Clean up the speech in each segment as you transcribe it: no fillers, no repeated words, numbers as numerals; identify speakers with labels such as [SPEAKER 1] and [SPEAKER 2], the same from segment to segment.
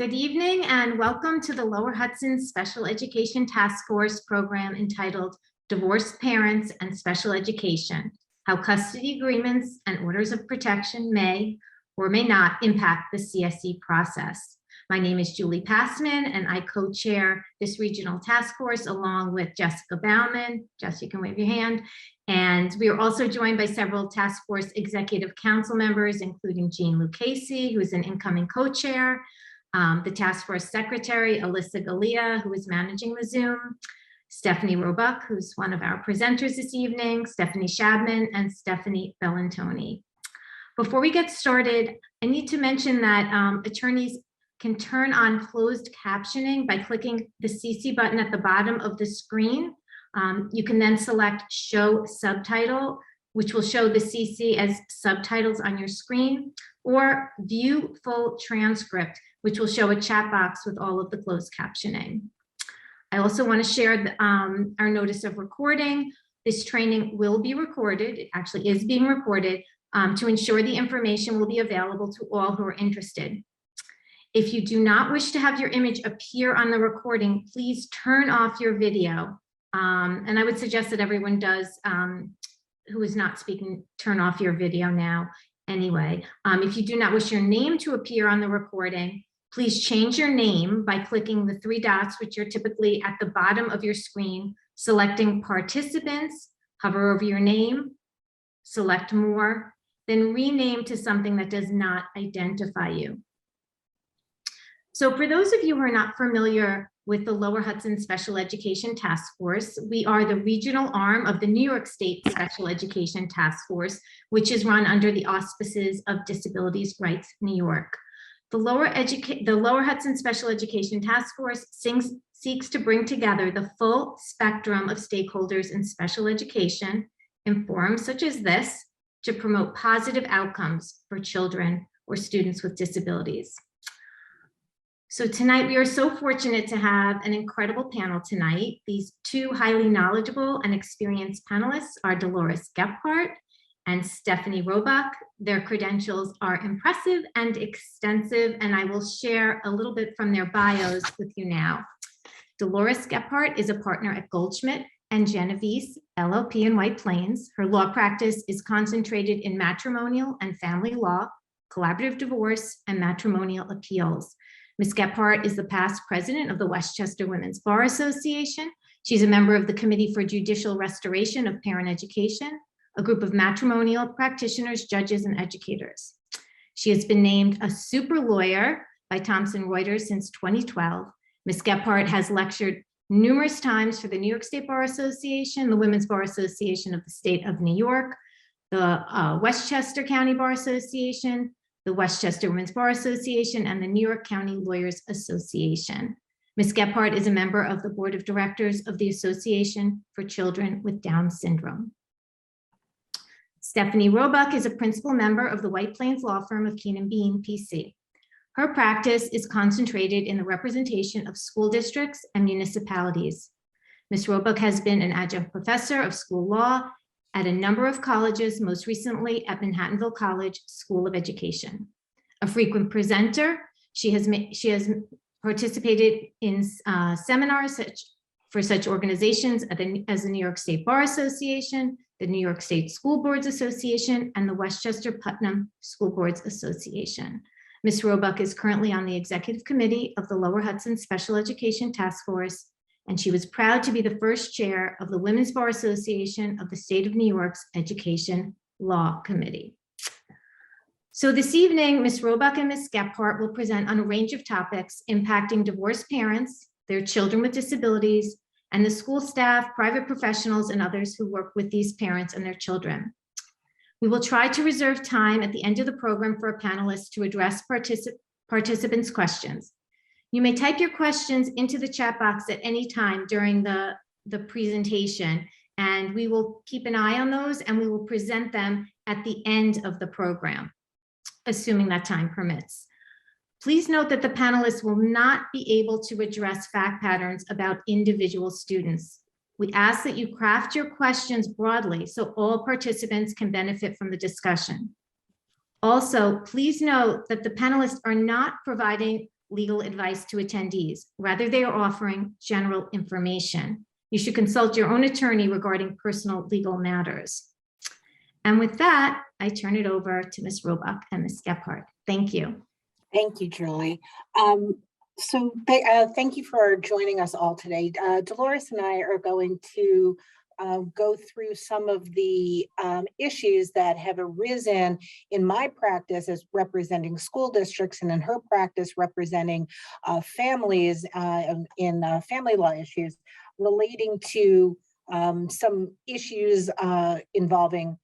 [SPEAKER 1] Good evening and welcome to the Lower Hudson Special Education Task Force program entitled Divorced Parents and Special Education, How Custody Agreements and Orders of Protection may or may not impact the CSE process. My name is Julie Passman and I co-chair this regional task force along with Jessica Bauman. Jess, you can wave your hand. And we are also joined by several task force executive council members, including Jean Lucchese, who is an incoming co-chair, the task force secretary, Alyssa Galea, who is managing the Zoom, Stephanie Roebuck, who's one of our presenters this evening, Stephanie Shabman, and Stephanie Bellantoni. Before we get started, I need to mention that attorneys can turn on closed captioning by clicking the CC button at the bottom of the screen. You can then select Show Subtitle, which will show the CC as subtitles on your screen, or View Full Transcript, which will show a chat box with all of the closed captioning. I also want to share our notice of recording. This training will be recorded. It actually is being recorded to ensure the information will be available to all who are interested. If you do not wish to have your image appear on the recording, please turn off your video. And I would suggest that everyone does, who is not speaking, turn off your video now anyway. If you do not wish your name to appear on the recording, please change your name by clicking the three dots, which are typically at the bottom of your screen, selecting participants, hover over your name, select more, then rename to something that does not identify you. So for those of you who are not familiar with the Lower Hudson Special Education Task Force, we are the regional arm of the New York State Special Education Task Force, which is run under the auspices of Disabilities Rights New York. The Lower Hudson Special Education Task Force seeks to bring together the full spectrum of stakeholders in special education in forums such as this to promote positive outcomes for children or students with disabilities. So tonight we are so fortunate to have an incredible panel tonight. These two highly knowledgeable and experienced panelists are Dolores Gephardt and Stephanie Roebuck. Their credentials are impressive and extensive, and I will share a little bit from their bios with you now. Dolores Gephardt is a partner at Goldschmidt and Genovese LLP in White Plains. Her law practice is concentrated in matrimonial and family law, collaborative divorce, and matrimonial appeals. Ms. Gephardt is the past president of the Westchester Women's Bar Association. She's a member of the Committee for Judicial Restoration of Parent Education, a group of matrimonial practitioners, judges, and educators. She has been named a super lawyer by Thomson Reuters since 2012. Ms. Gephardt has lectured numerous times for the New York State Bar Association, the Women's Bar Association of the State of New York, the Westchester County Bar Association, the Westchester Women's Bar Association, and the New York County Lawyers Association. Ms. Gephardt is a member of the Board of Directors of the Association for Children with Down Syndrome. Stephanie Roebuck is a principal member of the White Plains law firm of Keenan Bean, PC. Her practice is concentrated in the representation of school districts and municipalities. Ms. Roebuck has been an adjunct professor of school law at a number of colleges, most recently at Manhattanville College School of Education. A frequent presenter, she has participated in seminars for such organizations as the New York State Bar Association, the New York State School Boards Association, and the Westchester Putnam School Boards Association. Ms. Roebuck is currently on the executive committee of the Lower Hudson Special Education Task Force, and she was proud to be the first chair of the Women's Bar Association of the State of New York's Education Law Committee. So this evening, Ms. Roebuck and Ms. Gephardt will present on a range of topics impacting divorced parents, their children with disabilities, and the school staff, private professionals, and others who work with these parents and their children. We will try to reserve time at the end of the program for a panelist to address participants' questions. You may type your questions into the chat box at any time during the presentation, and we will keep an eye on those and we will present them at the end of the program, assuming that time permits. Please note that the panelists will not be able to address fact patterns about individual students. We ask that you craft your questions broadly so all participants can benefit from the discussion. Also, please note that the panelists are not providing legal advice to attendees. Rather, they are offering general information. You should consult your own attorney regarding personal legal matters. And with that, I turn it over to Ms. Roebuck and Ms. Gephardt. Thank you.
[SPEAKER 2] Thank you, Julie. Thank you for joining us all today. Dolores and I are going to go through some of the issues that have arisen in my practice as representing school districts, and in her practice representing families in family law issues relating to some issues involving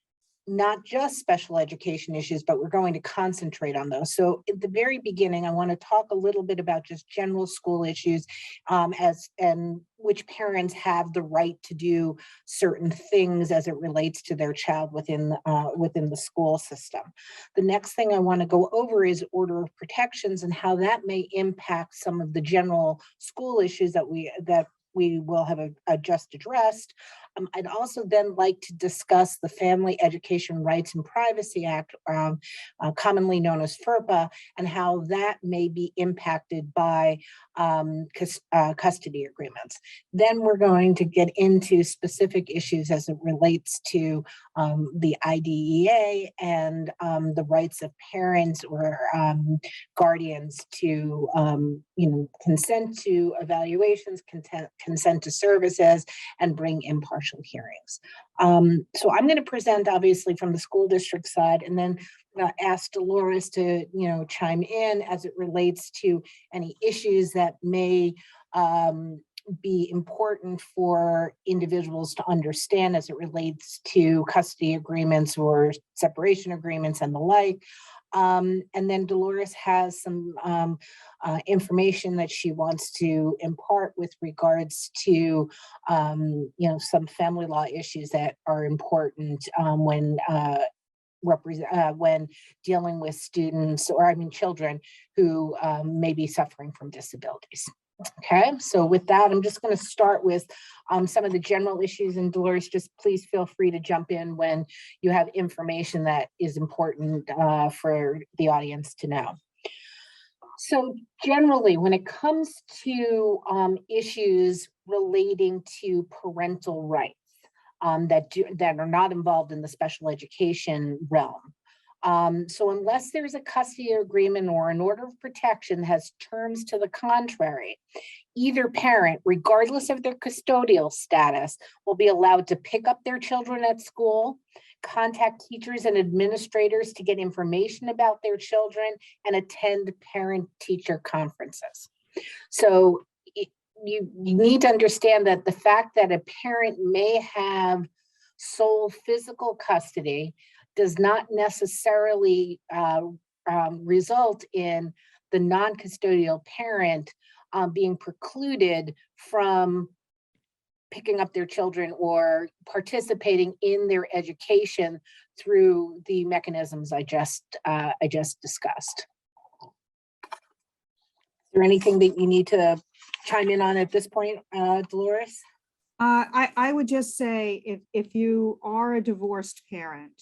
[SPEAKER 2] not just special education issues, but we're going to concentrate on those. So at the very beginning, I want to talk a little bit about just general school issues and which parents have the right to do certain things as it relates to their child within the school system. The next thing I want to go over is order of protections and how that may impact some of the general school issues that we will have just addressed. I'd also then like to discuss the Family Education Rights and Privacy Act, commonly known as FERPA, and how that may be impacted by custody agreements. Then we're going to get into specific issues as it relates to the IDEA and the rights of parents or guardians to consent to evaluations, consent to services, and bring impartial hearings. So I'm going to present obviously from the school district side, and then ask Dolores to chime in as it relates to any issues that may be important for individuals to understand as it relates to custody agreements or separation agreements and the like. And then Dolores has some information that she wants to impart with regards to, some family law issues that are important when dealing with students, or children who may be suffering from disabilities. Okay, so with that, I'm just going to start with some of the general issues, and Dolores, just please feel free to jump in when you have information that is important for the audience to know. So generally, when it comes to issues relating to parental rights that are not involved in the special education realm, so unless there's a custody agreement or an order of protection that has terms to the contrary, either parent, regardless of their custodial status, will be allowed to pick up their children at school, contact teachers and administrators to get information about their children, and attend parent-teacher conferences. So you need to understand that the fact that a parent may have sole physical custody does not necessarily result in the non-custodial parent being precluded from picking up their children or participating in their education through the mechanisms I just discussed. Is there anything that you need to chime in on at this point, Dolores?
[SPEAKER 3] I would just say if you are a divorced parent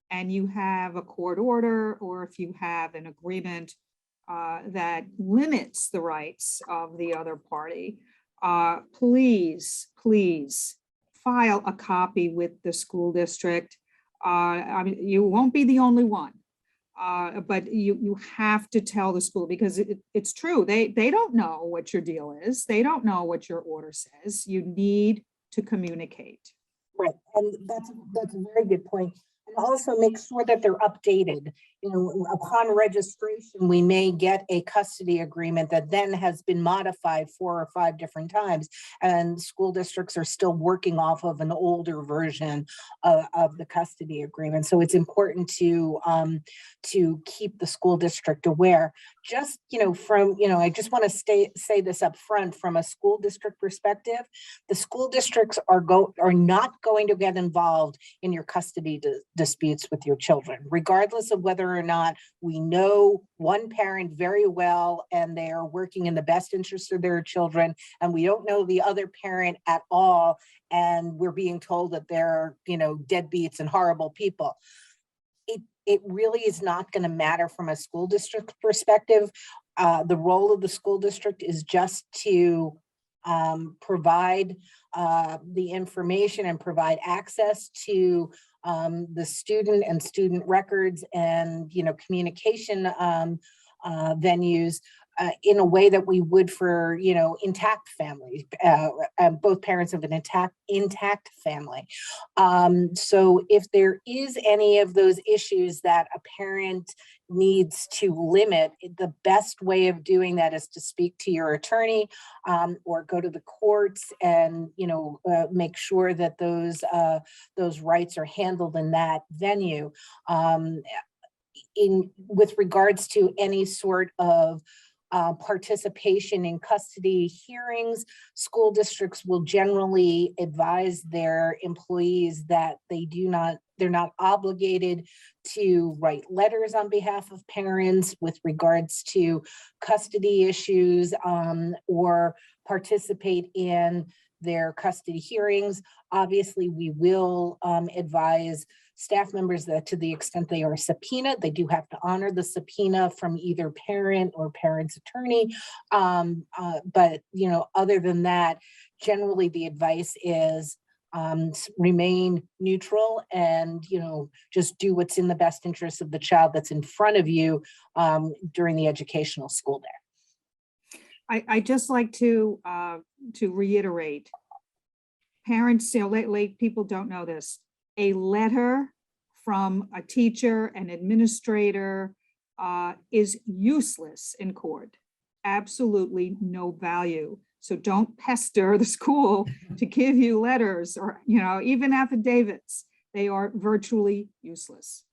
[SPEAKER 3] and you have a court order, or if you have an agreement that limits the rights of the other party, please file a copy with the school district. You won't be the only one, but you have to tell the school, because it's true. They don't know what your deal is. They don't know what your order says. You need to communicate.
[SPEAKER 2] Right, and that's a very good point. And also make sure that they're updated. Upon registration, we may get a custody agreement that then has been modified 4 or 5 different times, and school districts are still working off of an older version of the custody agreement. So it's important to keep the school district aware. Just I just want to say this up front from a school district perspective. The school districts are not going to get involved in your custody disputes with your children, regardless of whether or not we know one parent very well and they are working in the best interest of their children, and we don't know the other parent at all, and we're being told that they're deadbeats and horrible people. It really is not going to matter from a school district perspective. the role of the school district is just to provide the information and provide access to the student and student records and, communication venues in a way that we would for, intact families, both parents of an intact family. So if there is any of those issues that a parent needs to limit, the best way of doing that is to speak to your attorney or go to the courts and, make sure that those rights are handled in that venue. With regards to any sort of participation in custody hearings, school districts will generally advise their employees that they're not obligated to write letters on behalf of parents with regards to custody issues or participate in their custody hearings. Obviously, we will advise staff members that to the extent they are subpoenaed, they do have to honor the subpoena from either parent or parent's attorney. But, other than that, generally the advice is remain neutral and, just do what's in the best interest of the child that's in front of you during the educational school day.
[SPEAKER 3] I just like to reiterate, parents, late people don't know this. A letter from a teacher, an administrator is useless in court. Absolutely no value. So don't pester the school to give you letters or, even affidavits. They are virtually useless.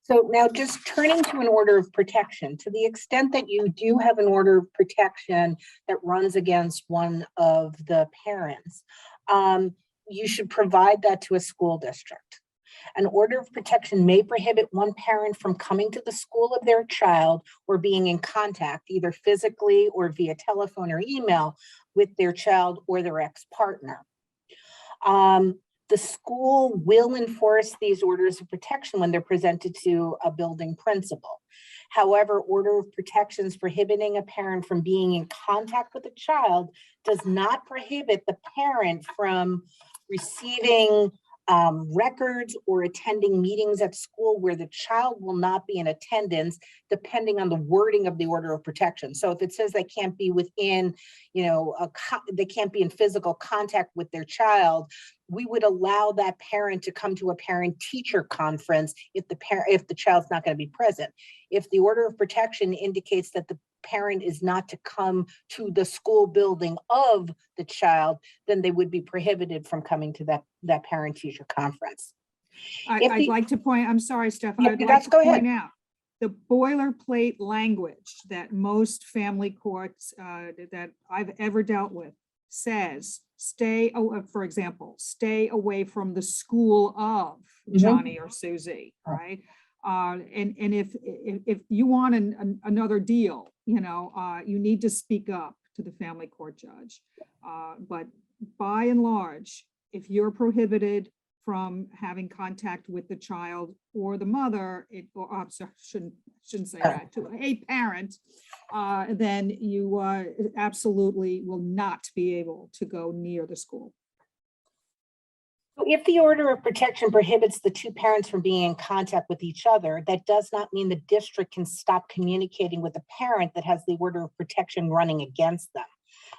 [SPEAKER 2] So now just turning to an order of protection, to the extent that you do have an order of protection that runs against one of the parents, you should provide that to a school district. An order of protection may prohibit one parent from coming to the school of their child or being in contact, either physically or via telephone or email, with their child or their ex-partner. The school will enforce these orders of protection when they're presented to a building principal. However, order of protections prohibiting a parent from being in contact with a child does not prohibit the parent from receiving records or attending meetings at school where the child will not be in attendance, depending on the wording of the order of protection. So if it says they can't be within, they can't be in physical contact with their child, we would allow that parent to come to a parent-teacher conference if the child's not going to be present. If the order of protection indicates that the parent is not to come to the school building of the child, then they would be prohibited from coming to that parent-teacher conference.
[SPEAKER 3] I'd like to point, I'm sorry, Steph,
[SPEAKER 2] Yeah,
[SPEAKER 3] I'd like to
[SPEAKER 2] go ahead.
[SPEAKER 3] point out the boilerplate language that most family courts that I've ever dealt with says, for example, stay away from the school of Johnny or Susie, right? And if you want another deal, you need to speak up to the family court judge. But by and large, if you're prohibited from having contact with the child or the mother, shouldn't say that, to a parent, then you absolutely will not be able to go near the school.
[SPEAKER 2] If the order of protection prohibits the two parents from being in contact with each other, that does not mean the district can stop communicating with the parent that has the order of protection running against them.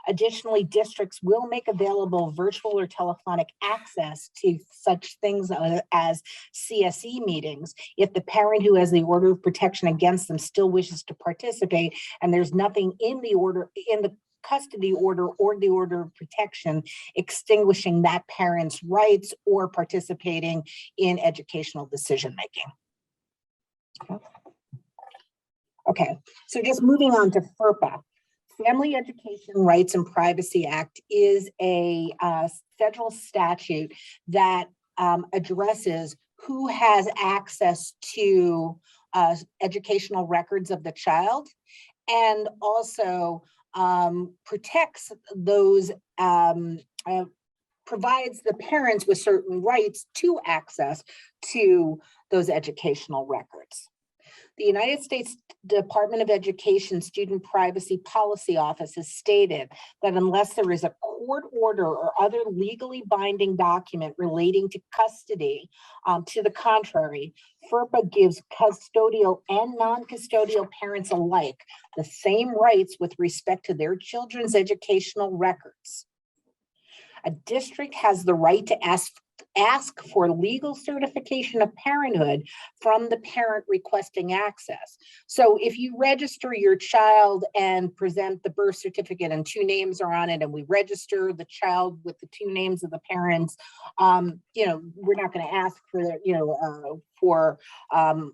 [SPEAKER 2] Additionally, districts will make available virtual or telephonic access to such things as CSE meetings if the parent who has the order of protection against them still wishes to participate and there's nothing in the custody order or the order of protection extinguishing that parent's rights or participating in educational decision-making. Okay, so just moving on to FERPA. Family Education Rights and Privacy Act is a federal statute that addresses who has access to educational records of the child and also protects those, provides the parents with certain rights to access to those educational records. The United States Department of Education Student Privacy Policy Office has stated that unless there is a court order or other legally binding document relating to custody, to the contrary, FERPA gives custodial and non-custodial parents alike the same rights with respect to their children's educational records. A district has the right to ask for legal certification of parenthood from the parent requesting access. So if you register your child and present the birth certificate and 2 names are on it, and we register the child with the 2 names of the parents, we're not going to ask for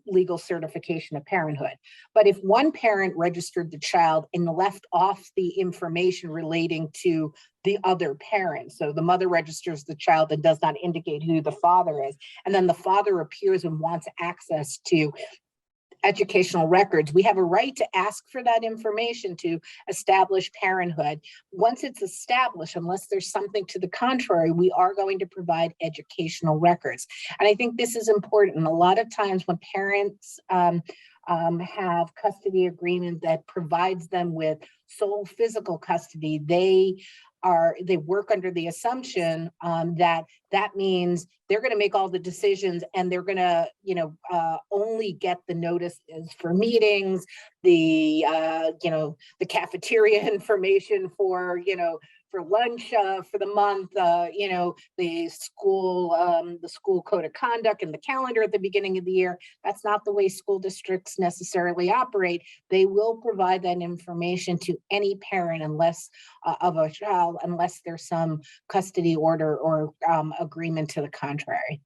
[SPEAKER 2] legal certification of parenthood. But if one parent registered the child and left off the information relating to the other parent, so the mother registers the child and does not indicate who the father is, and then the father appears and wants access to educational records, we have a right to ask for that information to establish parenthood. Once it's established, unless there's something to the contrary, we are going to provide educational records. And I think this is important. A lot of times when parents have custody agreement that provides them with sole physical custody, they work under the assumption that means they're going to make all the decisions, and they're going to, only get the notices for meetings, the cafeteria information for lunch for the month, the school code of conduct and the calendar at the beginning of the year. That's not the way school districts necessarily operate. They will provide that information to any parent of a child, unless there's some custody order or agreement to the contrary.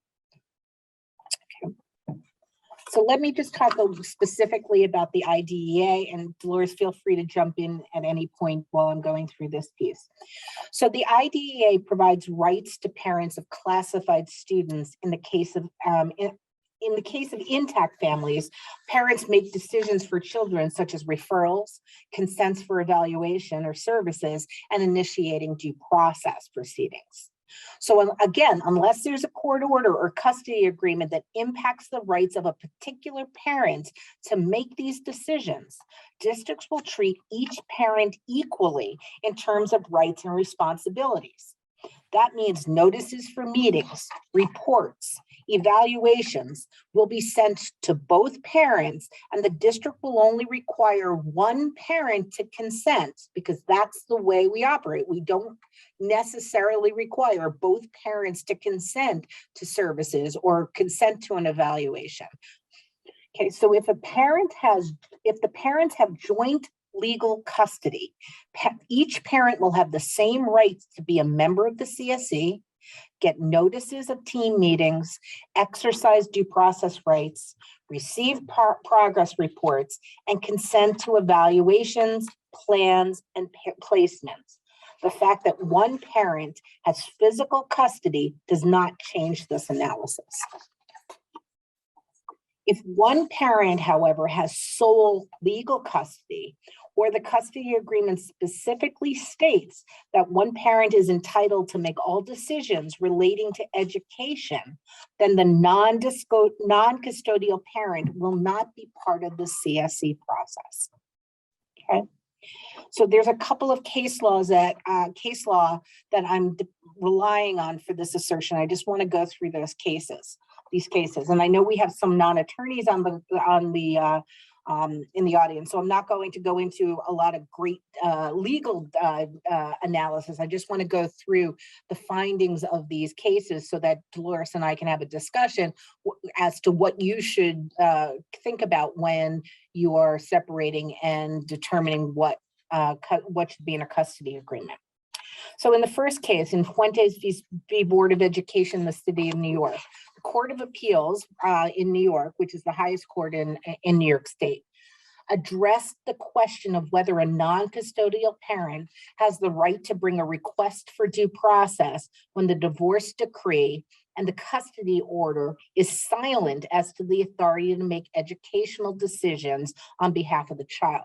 [SPEAKER 2] So let me just talk specifically about the IDEA, and Dolores, feel free to jump in at any point while I'm going through this piece. So the IDEA provides rights to parents of classified students in the case of in the case of intact families. Parents make decisions for children such as referrals, consents for evaluation or services, and initiating due process proceedings. So again, unless there's a court order or custody agreement that impacts the rights of a particular parent to make these decisions, districts will treat each parent equally in terms of rights and responsibilities. That means notices for meetings, reports, evaluations will be sent to both parents, and the district will only require one parent to consent, because that's the way we operate. We don't necessarily require both parents to consent to services or consent to an evaluation. Okay, so if the parents have joint legal custody, each parent will have the same rights to be a member of the CSE, get notices of team meetings, exercise due process rights, receive progress reports, and consent to evaluations, plans, and placements. The fact that one parent has physical custody does not change this analysis. If one parent, however, has sole legal custody, or the custody agreement specifically states that one parent is entitled to make all decisions relating to education, then the non-custodial parent will not be part of the CSE process. Okay. So there's a couple of case law that I'm relying on for this assertion. I just want to go through these cases. And I know we have some non-attorneys in the audience, so I'm not going to go into a lot of great legal analysis. I just want to go through the findings of these cases so that Dolores and I can have a discussion as to what you should think about when you are separating and determining what should be in a custody agreement. So in the first case, in Fuentes v. Board of Education, the City of New York, the Court of Appeals in New York, which is the highest court in New York State, addressed the question of whether a non-custodial parent has the right to bring a request for due process when the divorce decree and the custody order is silent as to the authority to make educational decisions on behalf of the child.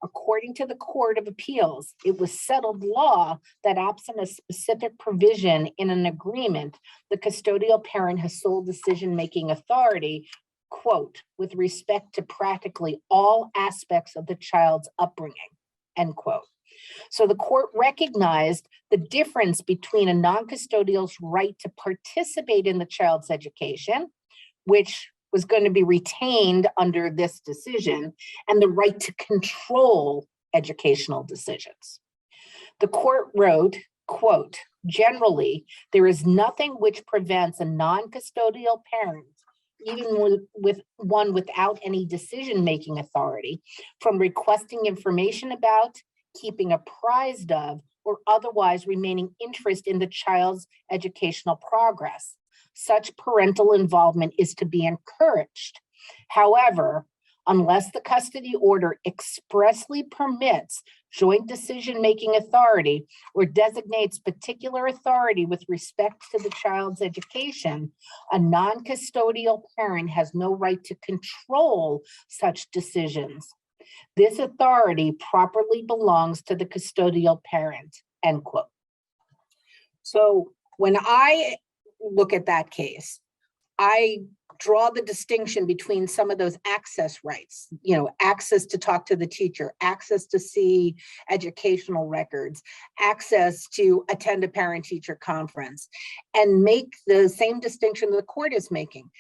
[SPEAKER 2] According to the Court of Appeals, it was settled law that absent a specific provision in an agreement, the custodial parent has sole decision-making authority quote, with respect to practically all aspects of the child's upbringing, end quote. So the court recognized the difference between a non-custodial's right to participate in the child's education, which was going to be retained under this decision, and the right to control educational decisions. The court wrote, quote, generally, there is nothing which prevents a non-custodial parent, even with one without any decision-making authority, from requesting information about, keeping apprised of, or otherwise remaining interest in the child's educational progress. Such parental involvement is to be encouraged. However, unless the custody order expressly permits joint decision-making authority or designates particular authority with respect to the child's education, a non-custodial parent has no right to control such decisions. This authority properly belongs to the custodial parent, end quote. So when I look at that case, I draw the distinction between some of those access rights, access to talk to the teacher, access to see educational records, access to attend a parent-teacher conference, and make the same distinction the court is making.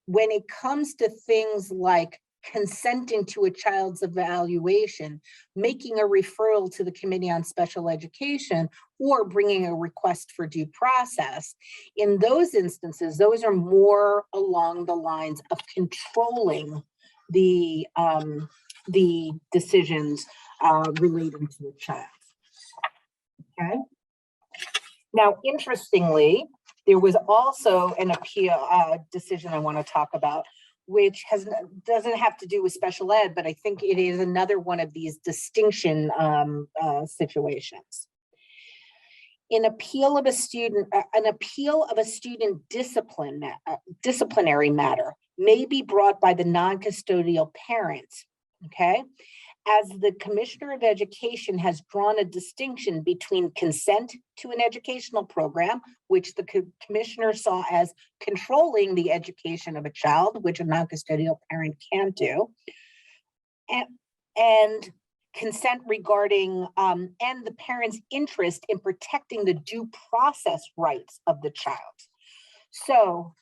[SPEAKER 2] When it comes to things like consenting to a child's evaluation, making a referral to the Committee on Special Education, or bringing a request for due process. In those instances, those are more along the lines of controlling the decisions relating to the child. Okay. Now, interestingly, there was also an appeal decision I want to talk about, which doesn't have to do with special ed, but I think it is another one of these distinction situations. An appeal of a student disciplinary matter may be brought by the non-custodial parent, okay? As the Commissioner of Education has drawn a distinction between consent to an educational program, which the Commissioner saw as controlling the education of a child, which a non-custodial parent can't do, and consent regarding, and the parent's interest in protecting the due process rights of the child. So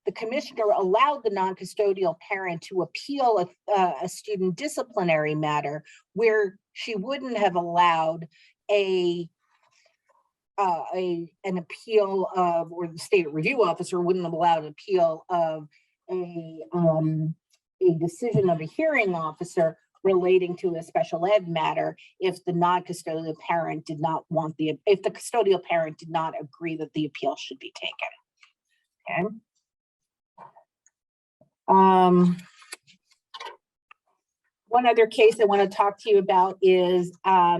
[SPEAKER 2] the Commissioner allowed the non-custodial parent to appeal a student disciplinary matter where she wouldn't have allowed an appeal of, or the state review officer wouldn't have allowed an appeal of a decision of a hearing officer relating to a special ed matter if the non-custodial parent did not want if the custodial parent did not agree that the appeal should be taken. Okay. One other case I want to talk to you about is a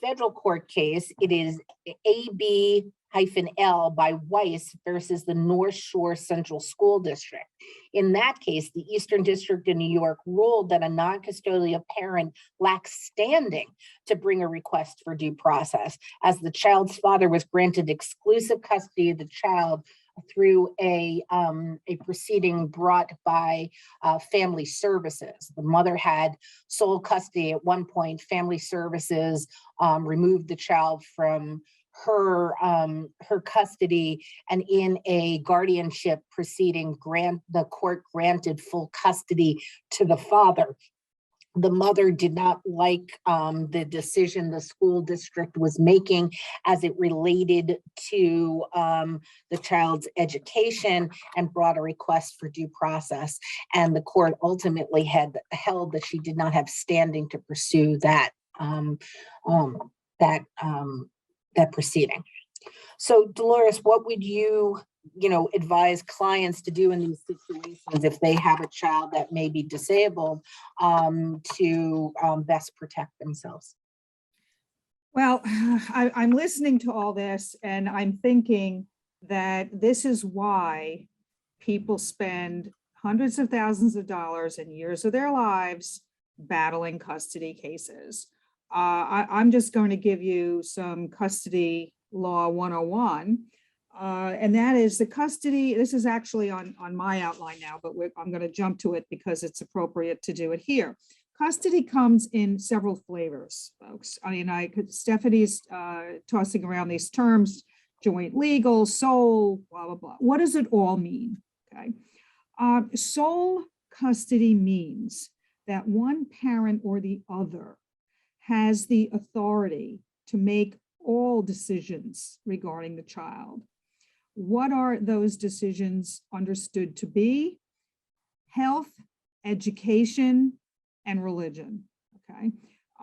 [SPEAKER 2] federal court case. It is AB-L by Weiss versus the North Shore Central School District. In that case, the Eastern District of New York ruled that a non-custodial parent lacks standing to bring a request for due process, as the child's father was granted exclusive custody of the child through a proceeding brought by Family Services. The mother had sole custody at one point. Family Services removed the child from her custody, and in a guardianship proceeding, the court granted full custody to the father. The mother did not like the decision the school district was making as it related to the child's education, and brought a request for due process. And the court ultimately had held that she did not have standing to pursue that proceeding. So Dolores, what would you advise clients to do in these situations if they have a child that may be disabled to best protect themselves?
[SPEAKER 3] Well, I'm listening to all this and I'm thinking that this is why people spend hundreds of thousands of dollars and years of their lives battling custody cases. I'm just going to give you some custody law 101. And that is the custody. This is actually on my outline now, but I'm going to jump to it because it's appropriate to do it here. Custody comes in several flavors, folks. I mean, Stephanie's tossing around these terms, joint legal, sole, blah, blah, blah. What does it all mean? Okay. Sole custody means that one parent or the other has the authority to make all decisions regarding the child. What are those decisions understood to be? Health, education, and religion, okay?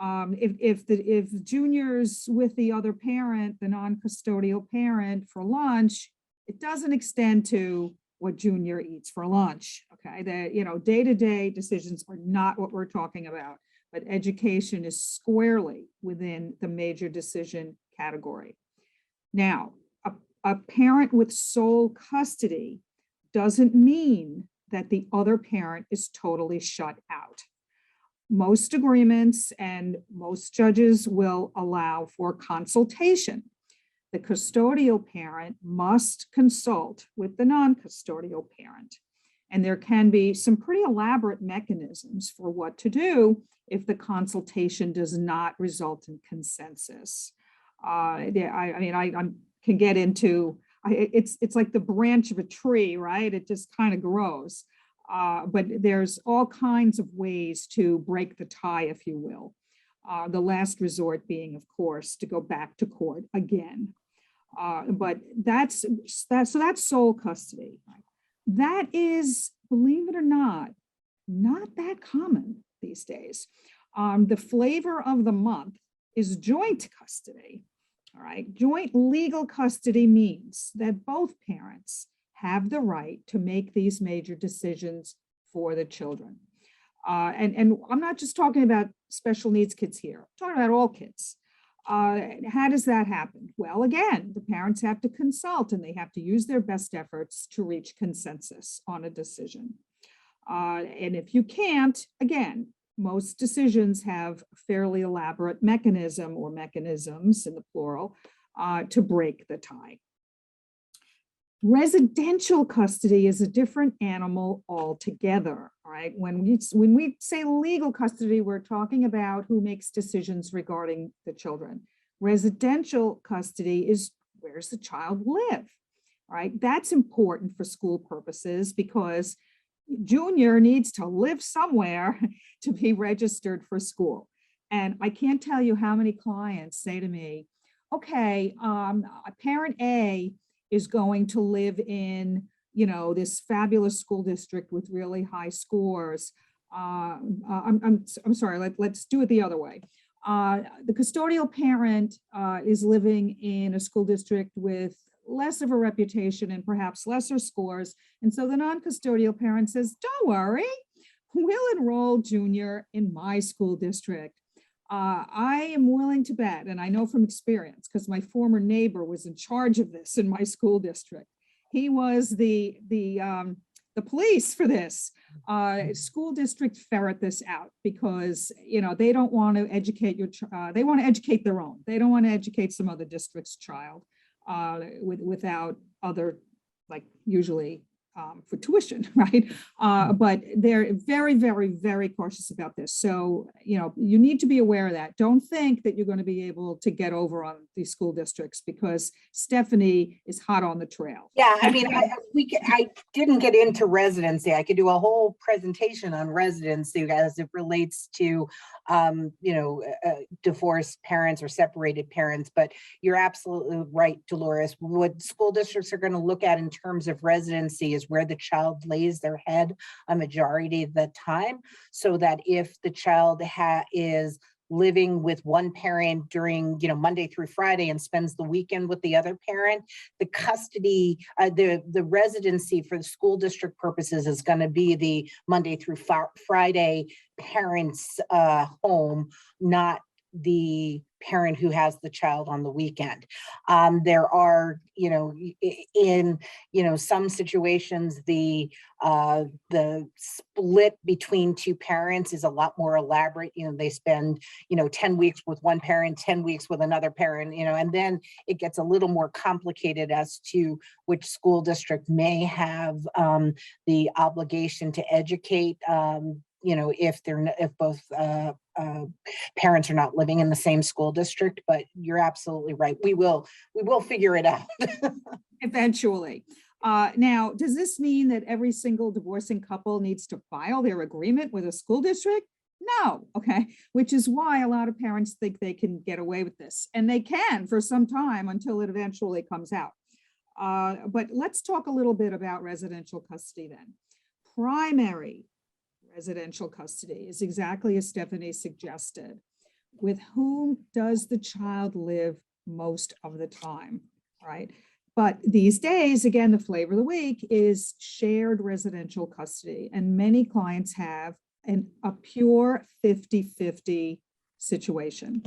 [SPEAKER 3] If Junior's with the other parent, the non-custodial parent for lunch, it doesn't extend to what Junior eats for lunch, okay? Day-to-day decisions are not what we're talking about, but education is squarely within the major decision category. Now, a parent with sole custody doesn't mean that the other parent is totally shut out. Most agreements and most judges will allow for consultation. The custodial parent must consult with the non-custodial parent. And there can be some pretty elaborate mechanisms for what to do if the consultation does not result in consensus. I can get into, it's like the branch of a tree, right? It just kind of grows. But there's all kinds of ways to break the tie, if you will. The last resort being, of course, to go back to court again. But that's sole custody. That is, believe it or not that common these days. The flavor of the month is joint custody. All right, joint legal custody means that both parents have the right to make these major decisions for the children. And I'm not just talking about special needs kids here, I'm talking about all kids. How does that happen? Well, again, the parents have to consult and they have to use their best efforts to reach consensus on a decision. And if you can't, again, most decisions have a fairly elaborate mechanism or mechanisms in the plural to break the tie. Residential custody is a different animal altogether, right? When we say legal custody, we're talking about who makes decisions regarding the children. Residential custody is where's the child live, right? That's important for school purposes because Junior needs to live somewhere to be registered for school. And I can't tell you how many clients say to me, okay, parent A is going to live in, this fabulous school district with really high scores. I'm sorry, let's do it the other way. The custodial parent is living in a school district with less of a reputation and perhaps lesser scores. And so the non-custodial parent says, don't worry, we'll enroll Junior in my school district. I am willing to bet, and I know from experience, because my former neighbor was in charge of this in my school district. He was the police for this. School district ferret this out because they don't want to educate they want to educate their own. They don't want to educate some other district's child without other, like usually for tuition, right? But they're very, very, very cautious about this. So, you need to be aware of that. Don't think that you're going to be able to get over on these school districts because Stephanie is hot on the trail.
[SPEAKER 2] Yeah, I mean, I didn't get into residency. I could do a whole presentation on residency as it relates to, divorced parents or separated parents. But you're absolutely right, Dolores. What school districts are going to look at in terms of residency is where the child lays their head a majority of the time, so that if the child is living with one parent during Monday through Friday and spends the weekend with the other parent, the custody, the residency for the school district purposes is going to be the Monday through Friday parents' home, not the parent who has the child on the weekend. There are, in, some situations, the split between two parents is a lot more elaborate. They spend, 10 weeks with one parent, 10 weeks with another parent, and then it gets a little more complicated as to which school district may have the obligation to educate, if both parents are not living in the same school district. But you're absolutely right. We will figure it out.
[SPEAKER 3] Eventually. Now, does this mean that every single divorcing couple needs to file their agreement with a school district? No, okay, which is why a lot of parents think they can get away with this, and they can for some time until it eventually comes out. But let's talk a little bit about residential custody then. Primary residential custody is exactly as Stephanie suggested. With whom does the child live most of the time, right? But these days, again, the flavor of the week is shared residential custody, and many clients have a pure 50-50 situation.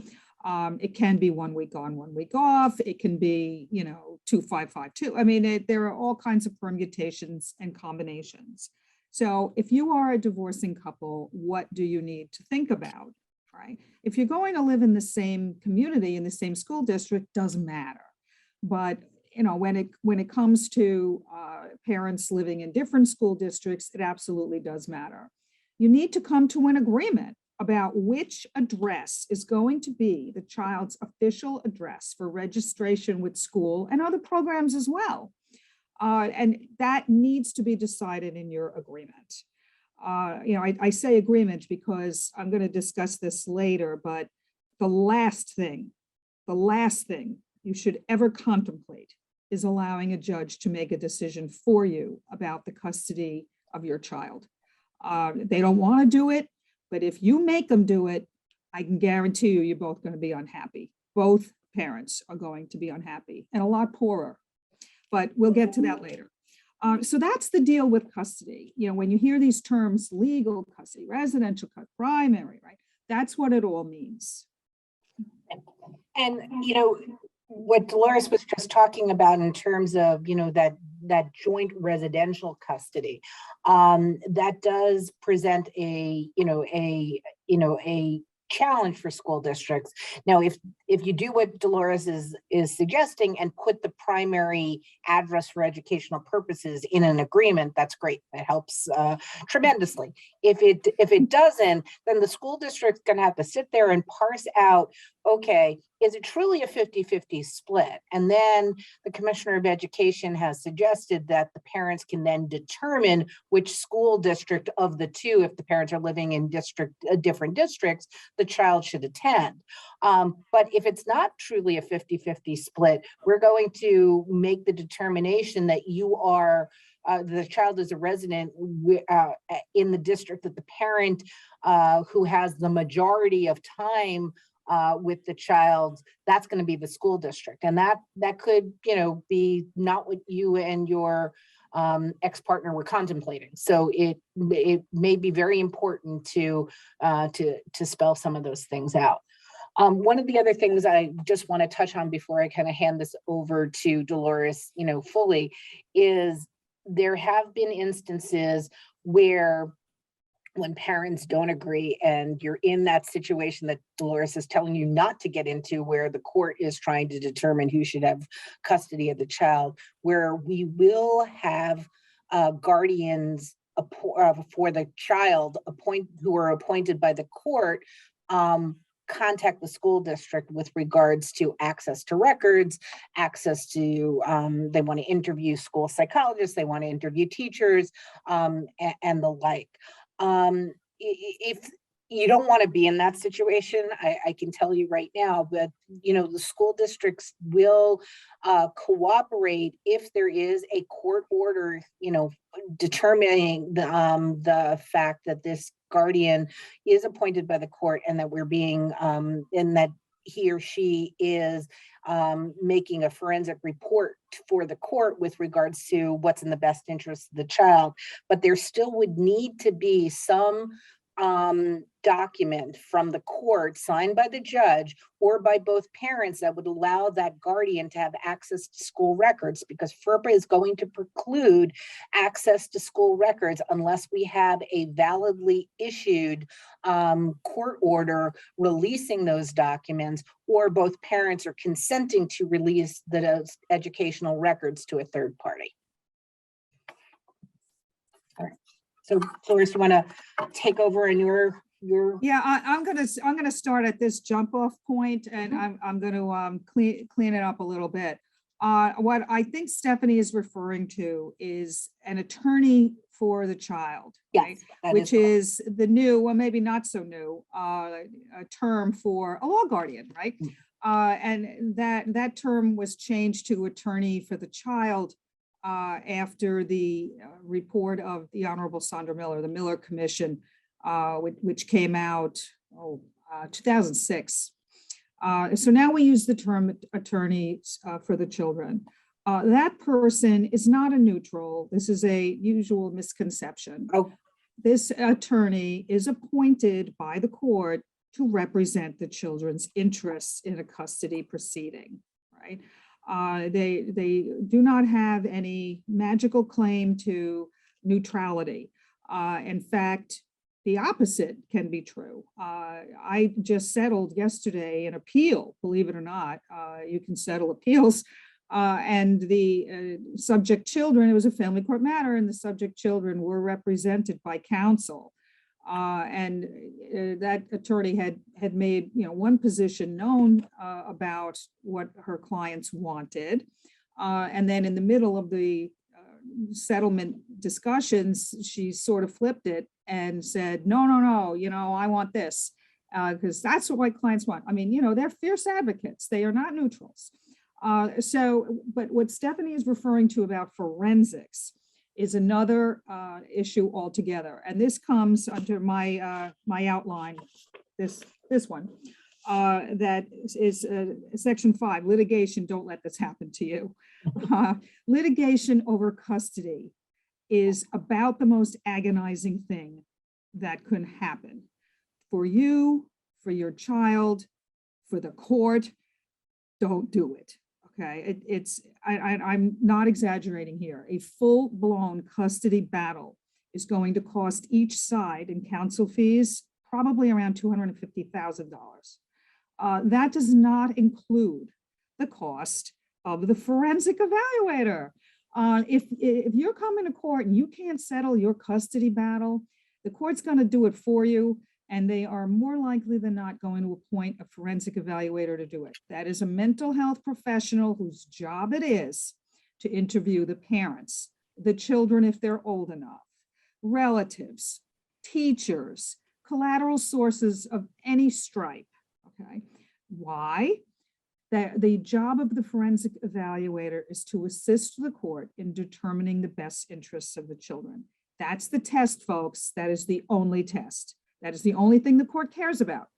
[SPEAKER 3] It can be 1 week on, 1 week off. It can be, 2-5-5-2. I mean, there are all kinds of permutations and combinations. So if you are a divorcing couple, what do you need to think about, right? If you're going to live in the same community, in the same school district, doesn't matter. But when it comes to parents living in different school districts, it absolutely does matter. You need to come to an agreement about which address is going to be the child's official address for registration with school and other programs as well. And that needs to be decided in your agreement. I say agreement because I'm going to discuss this later, but the last thing you should ever contemplate is allowing a judge to make a decision for you about the custody of your child. They don't want to do it, but if you make them do it, I can guarantee you're both going to be unhappy. Both parents are going to be unhappy and a lot poorer. But we'll get to that later. So that's the deal with custody. When you hear these terms, legal custody, residential custody, primary, right? That's what it all means.
[SPEAKER 2] And, what Dolores was just talking about in terms of, that joint residential custody, that does present a challenge for school districts. Now, if you do what Dolores is suggesting and put the primary address for educational purposes in an agreement, that's great. That helps tremendously. If it doesn't, then the school district's going to have to sit there and parse out, okay, is it truly a 50-50 split? And then the Commissioner of Education has suggested that the parents can then determine which school district of the two, if the parents are living in different districts, the child should attend. But if it's not truly a 50-50 split, we're going to make the determination that you are the child is a resident in the district that the parent who has the majority of time with the child, that's going to be the school district. And that could, be not what you and your ex-partner were contemplating. So it may be very important to spell some of those things out. One of the other things I just want to touch on before I kind of hand this over to Dolores, fully, is there have been instances where when parents don't agree and you're in that situation that Dolores is telling you not to get into, where the court is trying to determine who should have custody of the child, where we will have guardians for the child who are appointed by the court, contact the school district with regards to access to records, access to, they want to interview school psychologists, they want to interview teachers, and the like. If you don't want to be in that situation, I can tell you right now, but the school districts will cooperate if there is a court order, determining the fact that this guardian is appointed by the court and that we're being, and that he or she is making a forensic report for the court with regards to what's in the best interest of the child. But there still would need to be some document from the court signed by the judge or by both parents that would allow that guardian to have access to school records, because FERPA is going to preclude access to school records unless we have a validly issued court order releasing those documents, or both parents are consenting to release those educational records to a third party. All right. So Doris, you want to take over in your
[SPEAKER 3] Yeah, I'm gonna start at this jump off point, and I'm gonna clean it up a little bit. What I think Stephanie is referring to is an attorney for the child, right?
[SPEAKER 2] yes, that
[SPEAKER 3] Which
[SPEAKER 2] correct.
[SPEAKER 3] is the new, well, maybe not so new, a term for a law guardian, right? And that term was changed to attorney for the child after the report of the Honorable Sandra Miller, the Miller Commission, which came out 2006. So now we use the term attorneys for the children. That person is not a neutral. This is a usual misconception.
[SPEAKER 2] Oh.
[SPEAKER 3] This attorney is appointed by the court to represent the children's interests in a custody proceeding, right? They do not have any magical claim to neutrality. In fact, the opposite can be true. I just settled yesterday an appeal, believe it or not. You can settle appeals. And the subject children, it was a family court matter, and the subject children were represented by counsel. And that attorney had made, one position known about what her clients wanted. And then in the middle of the settlement discussions, she sort of flipped it and said, no, I want this, because that's what my clients want. I mean, they're fierce advocates. They are not neutrals. But what Stephanie is referring to about forensics is another issue altogether. And this comes under my outline, this one, that is section 5, litigation, don't let this happen to you. Litigation over custody is about the most agonizing thing that can happen for you, for your child, for the court. Don't do it. Okay, I'm not exaggerating here. A full-blown custody battle is going to cost each side in counsel fees probably around $250,000. That does not include the cost of the forensic evaluator. If you're coming to court and you can't settle your custody battle, the court's going to do it for you. And they are more likely than not going to appoint a forensic evaluator to do it. That is a mental health professional whose job it is to interview the parents, the children if they're old enough, relatives, teachers, collateral sources of any stripe, okay? Why? The job of the forensic evaluator is to assist the court in determining the best interests of the children. That's the test, folks. That is the only test. That is the only thing the court cares about,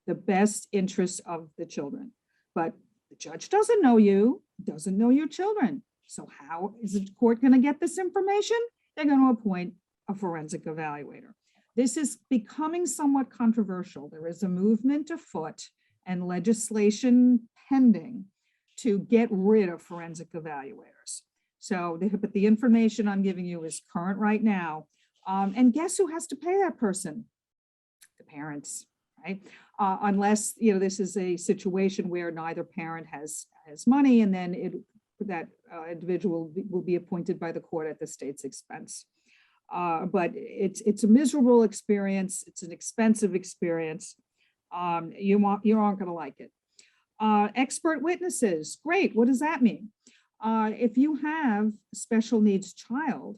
[SPEAKER 3] the best interests of the children. But the judge doesn't know you, doesn't know your children. So how is the court going to get this information? They're going to appoint a forensic evaluator. This is becoming somewhat controversial. There is a movement afoot and legislation pending to get rid of forensic evaluators. So, but the information I'm giving you is current right now. And guess who has to pay that person? The parents, right? Unless, this is a situation where neither parent has money, and then that individual will be appointed by the court at the state's expense. But it's a miserable experience. It's an expensive experience. You aren't going to like it. Expert witnesses, great. What does that mean? If you have a special needs child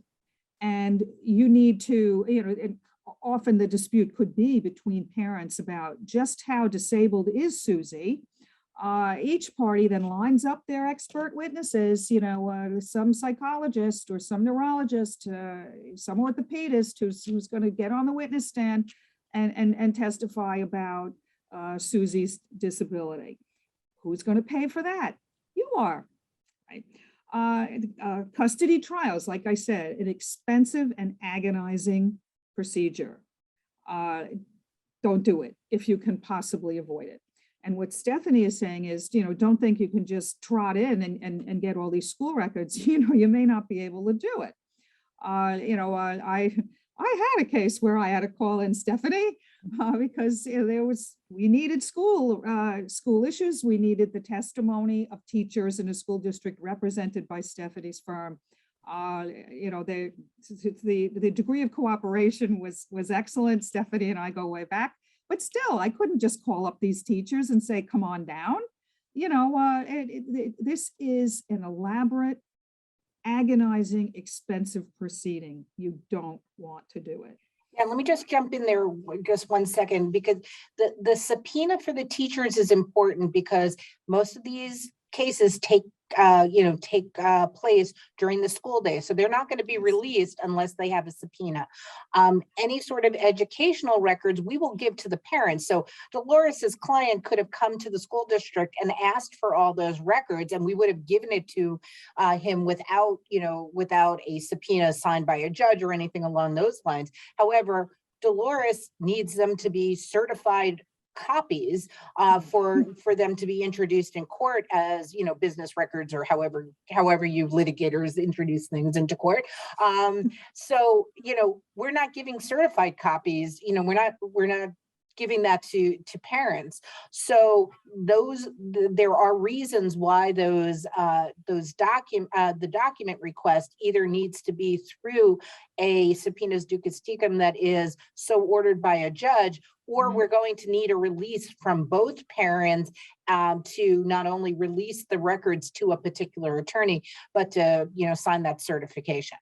[SPEAKER 3] and you need to, often the dispute could be between parents about just how disabled is Susie. Each party then lines up their expert witnesses, some psychologist or some neurologist, some orthopedist who's going to get on the witness stand and testify about Susie's disability. Who's going to pay for that? You are. Right? Custody trials, like I said, an expensive and agonizing procedure. don't do it if you can possibly avoid it. And what Stephanie is saying is, don't think you can just trot in and get all these school records. You may not be able to do it. I had a case where I had to call in Stephanie because we needed school issues. We needed the testimony of teachers in a school district represented by Stephanie's firm. The degree of cooperation was excellent. Stephanie and I go way back, but still, I couldn't just call up these teachers and say, come on down. This is an elaborate, agonizing, expensive proceeding. You don't want to do it.
[SPEAKER 2] Yeah, let me just jump in there just 1 second, because the subpoena for the teachers is important because most of these cases take place during the school day. So they're not going to be released unless they have a subpoena. Any sort of educational records we will give to the parents. So Dolores's client could have come to the school district and asked for all those records, and we would have given it to him without a subpoena signed by a judge or anything along those lines. However, Dolores needs them to be certified copies for them to be introduced in court as business records, or however you litigators introduce things into court. So we're not giving certified copies. We're not giving that to parents. So there are reasons why the document request either needs to be through a subpoenas ducis tecum that is so ordered by a judge, or we're going to need a release from both parents to not only release the records to a particular attorney, but to sign that certification.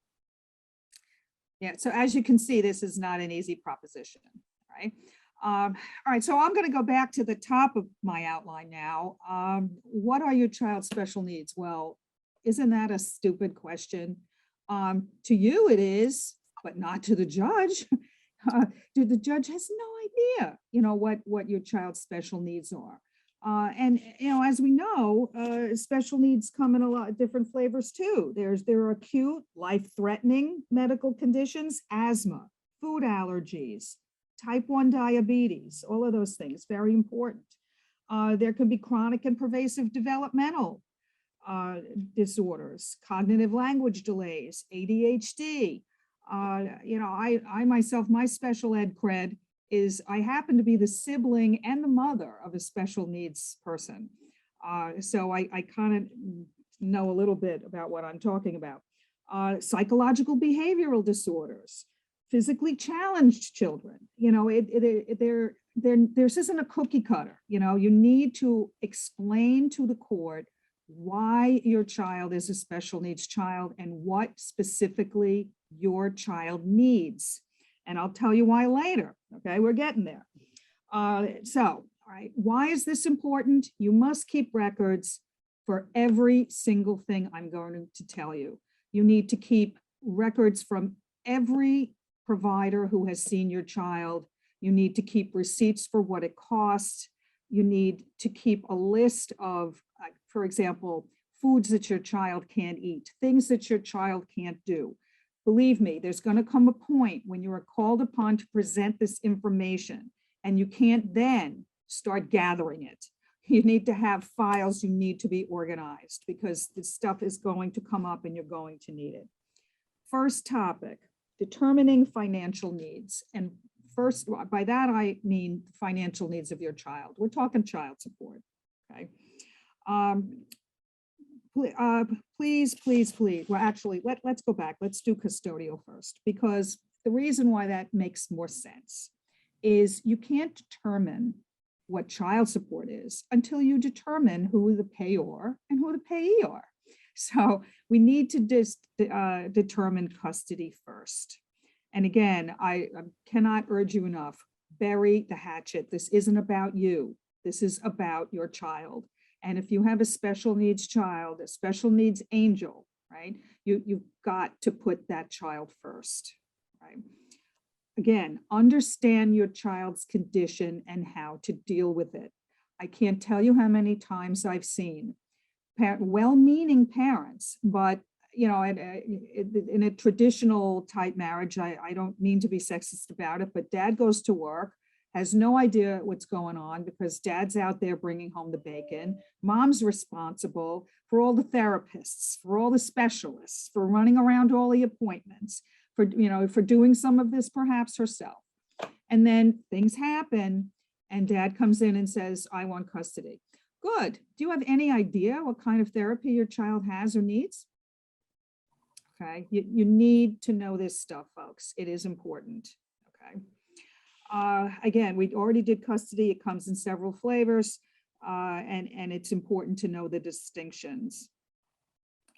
[SPEAKER 3] Yeah, so as you can see, this is not an easy proposition, right? All right, so I'm going to go back to the top of my outline now. What are your child's special needs? Well, isn't that a stupid question? To you it is, but not to the judge. The judge has no idea, what your child's special needs are. And as we know, special needs come in a lot of different flavors too. There are acute, life-threatening medical conditions, asthma, food allergies, type 1 diabetes, all of those things, very important. There can be chronic and pervasive developmental disorders, cognitive language delays, ADHD. I myself, my special ed cred is I happen to be the sibling and the mother of a special needs person. So I kind of know a little bit about what I'm talking about. Psychological behavioral disorders, physically challenged children, this isn't a cookie cutter. You need to explain to the court why your child is a special needs child and what specifically your child needs. And I'll tell you why later. Okay, we're getting there. All right, why is this important? You must keep records for every single thing I'm going to tell you. You need to keep records from every provider who has seen your child. You need to keep receipts for what it costs. You need to keep a list of, for example, foods that your child can't eat, things that your child can't do. Believe me, there's going to come a point when you are called upon to present this information and you can't then start gathering it. You need to have files, you need to be organized because this stuff is going to come up and you're going to need it. First topic, determining financial needs. And first, by that I mean financial needs of your child. We're talking child support, okay? Please. Well, actually, let's go back. Let's do custodial first, because the reason why that makes more sense is you can't determine what child support is until you determine who the payor and who the payee are. So we need to determine custody first. And again, I cannot urge you enough, bury the hatchet. This isn't about you. This is about your child. And if you have a special needs child, a special needs angel, right, you've got to put that child first, right? Again, understand your child's condition and how to deal with it. I can't tell you how many times I've seen well-meaning parents, but you know, in a traditional type marriage, I don't mean to be sexist about it, but dad goes to work, has no idea what's going on because dad's out there bringing home the bacon. Mom's responsible for all the therapists, for all the specialists, for running around all the appointments, for, you know, for doing some of this perhaps herself. And then things happen and dad comes in and says, I want custody. Good. Do you have any idea what kind of therapy your child has or needs? Okay, you need to know this stuff, folks. It is important. Okay. Again, we already did custody. It comes in several flavors, and it's important to know the distinctions.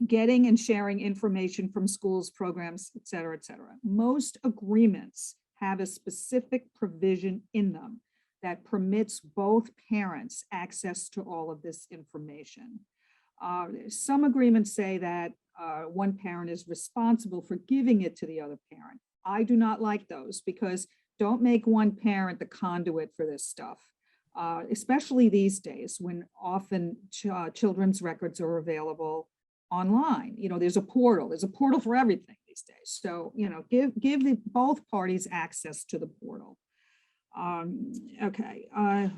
[SPEAKER 3] Getting and sharing information from schools, programs, et cetera, et cetera. Most agreements have a specific provision in them that permits both parents access to all of this information. Some agreements say that one parent is responsible for giving it to the other parent. I do not like those because don't make one parent the conduit for this stuff, especially these days when often children's records are available online. You know, there's a portal for everything these days. So, you know, give both parties access to the portal. Okay,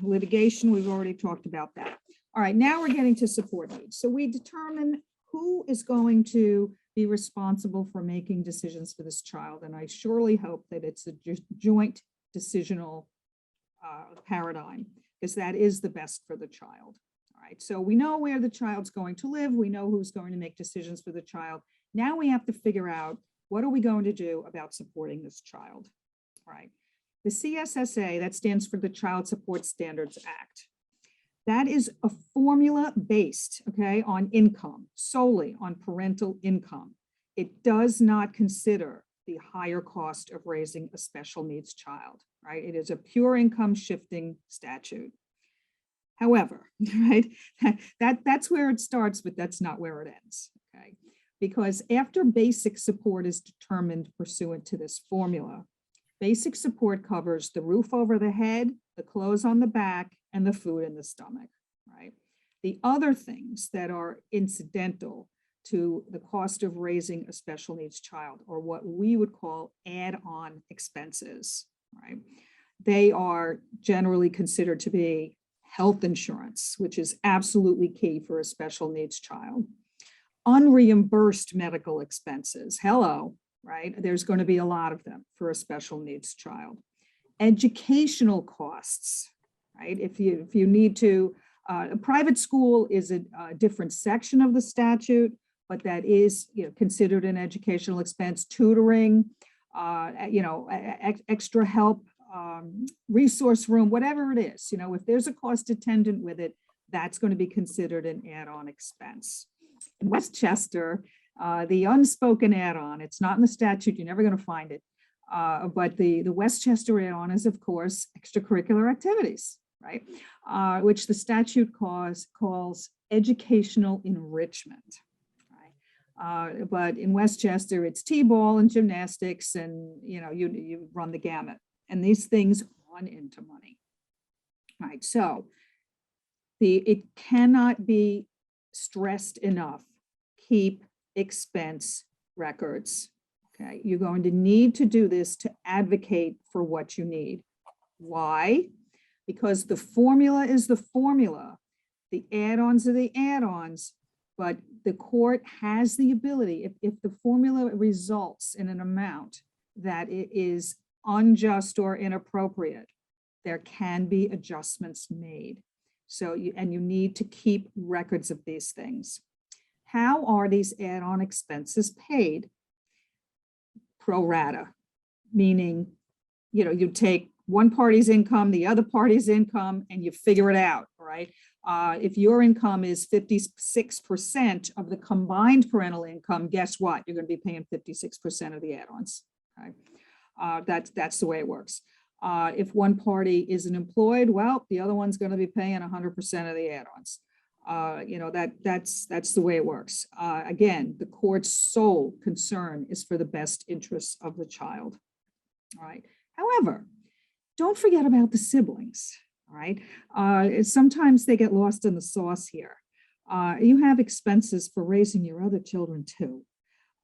[SPEAKER 3] litigation, we've already talked about that. All right, now we're getting to support needs. So we determine who is going to be responsible for making decisions for this child. And I surely hope that it's a joint decisional paradigm, because that is the best for the child. All right, so we know where the child's going to live. We know who's going to make decisions for the child. Now we have to figure out, what are we going to do about supporting this child? All right, the CSSA, that stands for the Child Support Standards Act. That is a formula based, okay, on income, solely on parental income. It does not consider the higher cost of raising a special needs child, right? It is a pure income shifting statute. However, right, that's where it starts, but that's not where it ends, okay? Because after basic support is determined pursuant to this formula, basic support covers the roof over the head, the clothes on the back, and the food in the stomach, right? The other things that are incidental to the cost of raising a special needs child, or what we would call add-on expenses, right? They are generally considered to be health insurance, which is absolutely key for a special needs child. Unreimbursed medical expenses, hello, right? There's going to be a lot of them for a special needs child. Educational costs, right? If you need to, a private school is a different section of the statute, but that is, you know, considered an educational expense. Tutoring, you know, extra help, resource room, whatever it is, you know, if there's a cost attendant with it, that's going to be considered an add-on expense. In Westchester, the unspoken add-on, it's not in the statute, you're never going to find it, but the Westchester add-on is, of course, extracurricular activities, right? Which the statute calls educational enrichment, right? But in Westchester, it's t-ball and gymnastics, and you know, you run the gamut, and these things run into money, right? So it cannot be stressed enough. Keep expense records. Okay, you're going to need to do this to advocate for what you need. Why? Because the formula is the formula. The add-ons are the add-ons, but the court has the ability, if the formula results in an amount that it is unjust or inappropriate, there can be adjustments made. So you need to keep records of these things. How are these add-on expenses paid? Pro rata, meaning, you know, you take one party's income, the other party's income, and you figure it out, right? If your income is 56% of the combined parental income, guess what? You're going to be paying 56% of the add-ons, okay? That's the way it works. If one party isn't employed, well, the other one's going to be paying 100% of the add-ons. You know, that's the way it works. Again, the court's sole concern is for the best interests of the child. All right. However, don't forget about the siblings. All right. Sometimes they get lost in the sauce here. You have expenses for raising your other children too.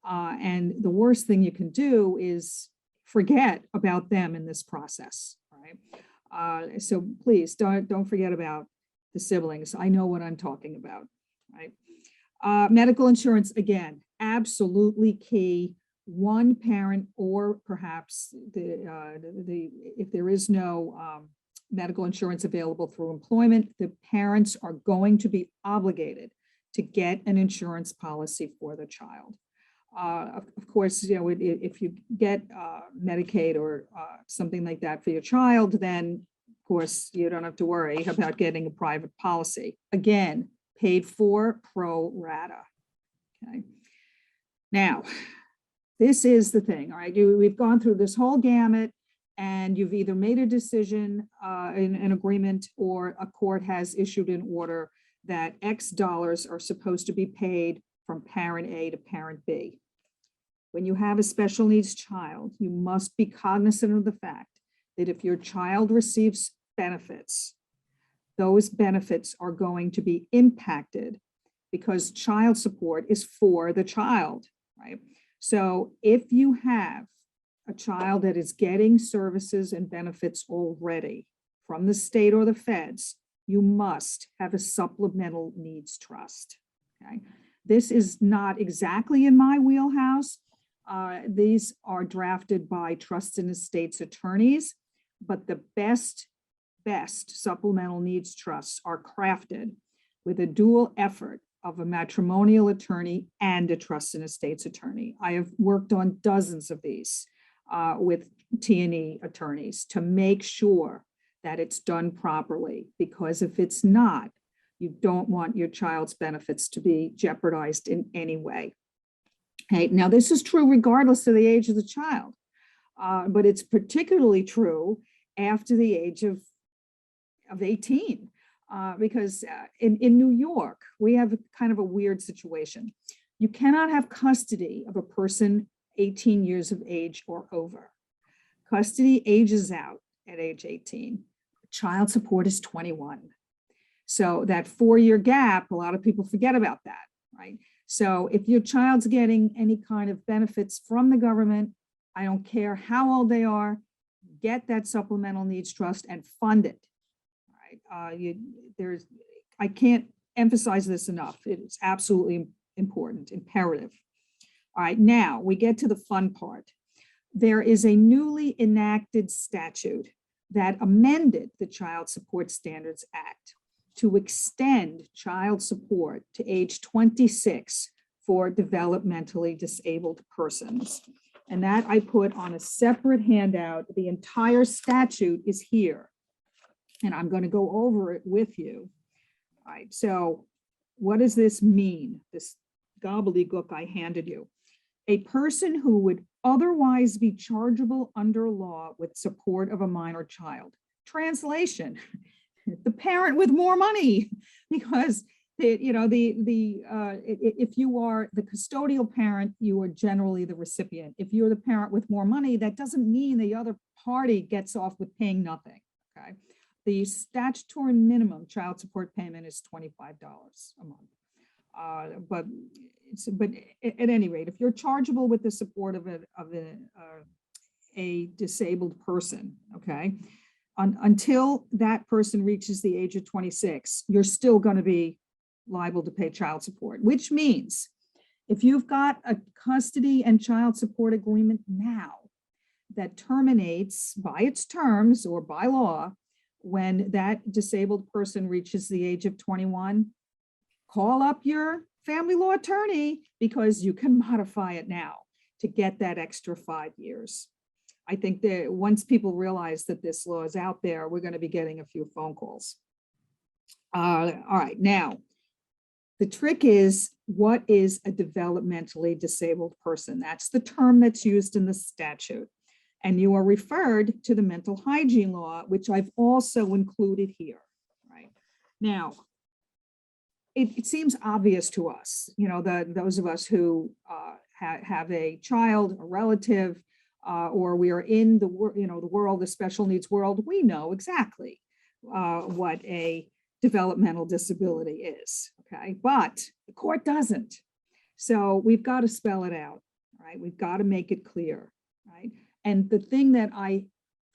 [SPEAKER 3] And the worst thing you can do is forget about them in this process, right? So please don't forget about the siblings. I know what I'm talking about, right? Medical insurance, again, absolutely key. One parent, or perhaps if there is no medical insurance available through employment, the parents are going to be obligated to get an insurance policy for the child. Of course, you know, if you get Medicaid or something like that for your child, then of course you don't have to worry about getting a private policy. Again, paid for pro rata. Okay. Now, this is the thing, all right? We've gone through this whole gamut, and you've either made a decision in an agreement, or a court has issued an order that X dollars are supposed to be paid from parent A to parent B. When you have a special needs child, you must be cognizant of the fact that if your child receives benefits, those benefits are going to be impacted because child support is for the child, right? So if you have a child that is getting services and benefits already from the state or the feds, you must have a supplemental needs trust, okay? This is not exactly in my wheelhouse. These are drafted by trust and estates attorneys, but the best supplemental needs trusts are crafted with a dual effort of a matrimonial attorney and a trust and estates attorney. I have worked on dozens of these with T&E attorneys to make sure that it's done properly, because if it's not, you don't want your child's benefits to be jeopardized in any way. Okay, now this is true regardless of the age of the child, but it's particularly true after the age of 18, because in New York, we have kind of a weird situation. You cannot have custody of a person 18 years of age or over. Custody ages out at age 18. Child support is 21. So that 4-year gap, a lot of people forget about that, right? So if your child's getting any kind of benefits from the government, I don't care how old they are, get that supplemental needs trust and fund it. Right? I can't emphasize this enough. It's absolutely important, imperative. All right, now we get to the fun part. There is a newly enacted statute that amended the Child Support Standards Act to extend child support to age 26 for developmentally disabled persons. And that I put on a separate handout. The entire statute is here, and I'm going to go over it with you. All right, so what does this mean? This gobbledygook I handed you. A person who would otherwise be chargeable under law with support of a minor child. Translation, the parent with more money, because if you are the custodial parent, you are generally the recipient. If you're the parent with more money, that doesn't mean the other party gets off with paying nothing, okay? The statutory minimum child support payment is $25 a month. But at any rate, if you're chargeable with the support of a disabled person, okay, until that person reaches the age of 26, you're still going to be liable to pay child support, which means if you've got a custody and child support agreement now that terminates by its terms or by law when that disabled person reaches the age of 21, call up your family law attorney, because you can modify it now to get that extra 5 years. I think that once people realize that this law is out there, we're going to be getting a few phone calls. All right, now, the trick is, what is a developmentally disabled person? That's the term that's used in the statute. And you are referred to the mental hygiene law, which I've also included here, right? Now, it seems obvious to us, you know, those of us who have a child, a relative, or we are in the world, the special needs world, we know exactly what a developmental disability is, okay? But the court doesn't. So we've got to spell it out. right? We've got to make it clear, right? And the thing that I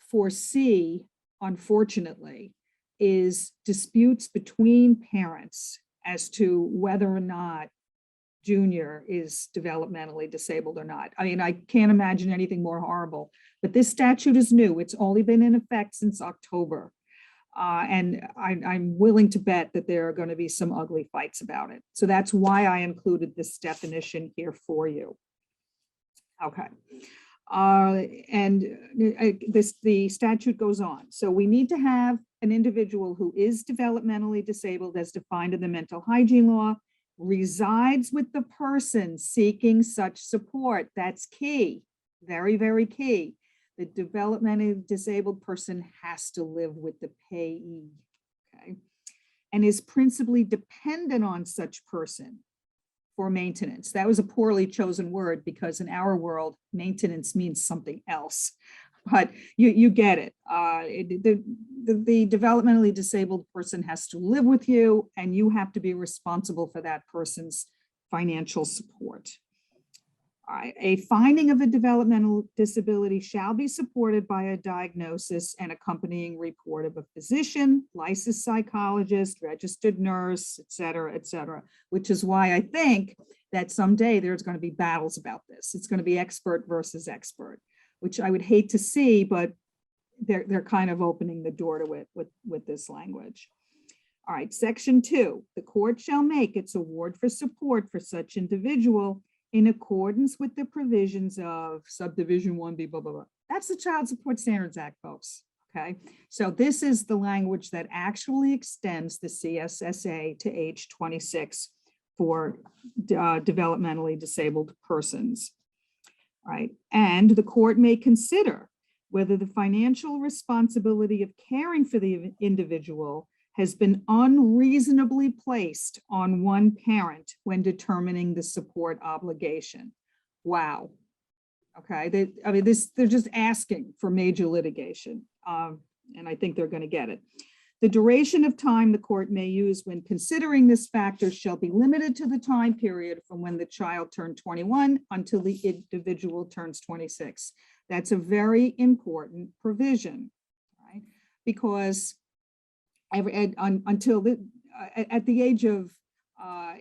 [SPEAKER 3] foresee, unfortunately, is disputes between parents as to whether or not Junior is developmentally disabled or not. I mean, I can't imagine anything more horrible, but this statute is new. It's only been in effect since October. And I'm willing to bet that there are going to be some ugly fights about it. So that's why I included this definition here for you. Okay. The statute goes on. So we need to have an individual who is developmentally disabled as defined in the mental hygiene law, resides with the person seeking such support. That's key, very, very key. The developmentally disabled person has to live with the payee, okay? And is principally dependent on such person for maintenance. That was a poorly chosen word because in our world, maintenance means something else, but you get it. The developmentally disabled person has to live with you and you have to be responsible for that person's financial support. All right. A finding of a developmental disability shall be supported by a diagnosis and accompanying report of a physician, licensed psychologist, registered nurse, et cetera, which is why I think that someday there's going to be battles about this. It's going to be expert versus expert, which I would hate to see, but they're kind of opening the door to it with this language. All right, section 2, the court shall make its award for support for such individual in accordance with the provisions of subdivision 1B, blah, blah, blah. That's the Child Support Standards Act, folks, okay? So this is the language that actually extends the CSSA to age 26 for developmentally disabled persons, right? And the court may consider whether the financial responsibility of caring for the individual has been unreasonably placed on one parent when determining the support obligation. Wow. Okay, they're just asking for major litigation, and I think they're going to get it. The duration of time the court may use when considering this factor shall be limited to the time period from when the child turned 21 until the individual turns 26. That's a very important provision, right? Because at the age of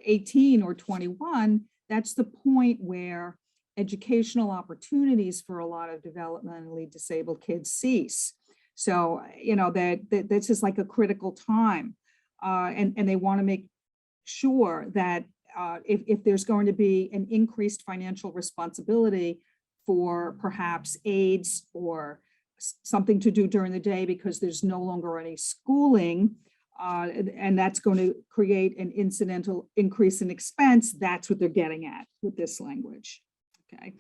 [SPEAKER 3] 18 or 21, that's the point where educational opportunities for a lot of developmentally disabled kids cease. So, you know, that this is like a critical time. And they want to make sure that if there's going to be an increased financial responsibility for perhaps aides or something to do during the day because there's no longer any schooling, and that's going to create an incidental increase in expense, that's what they're getting at with this language, okay?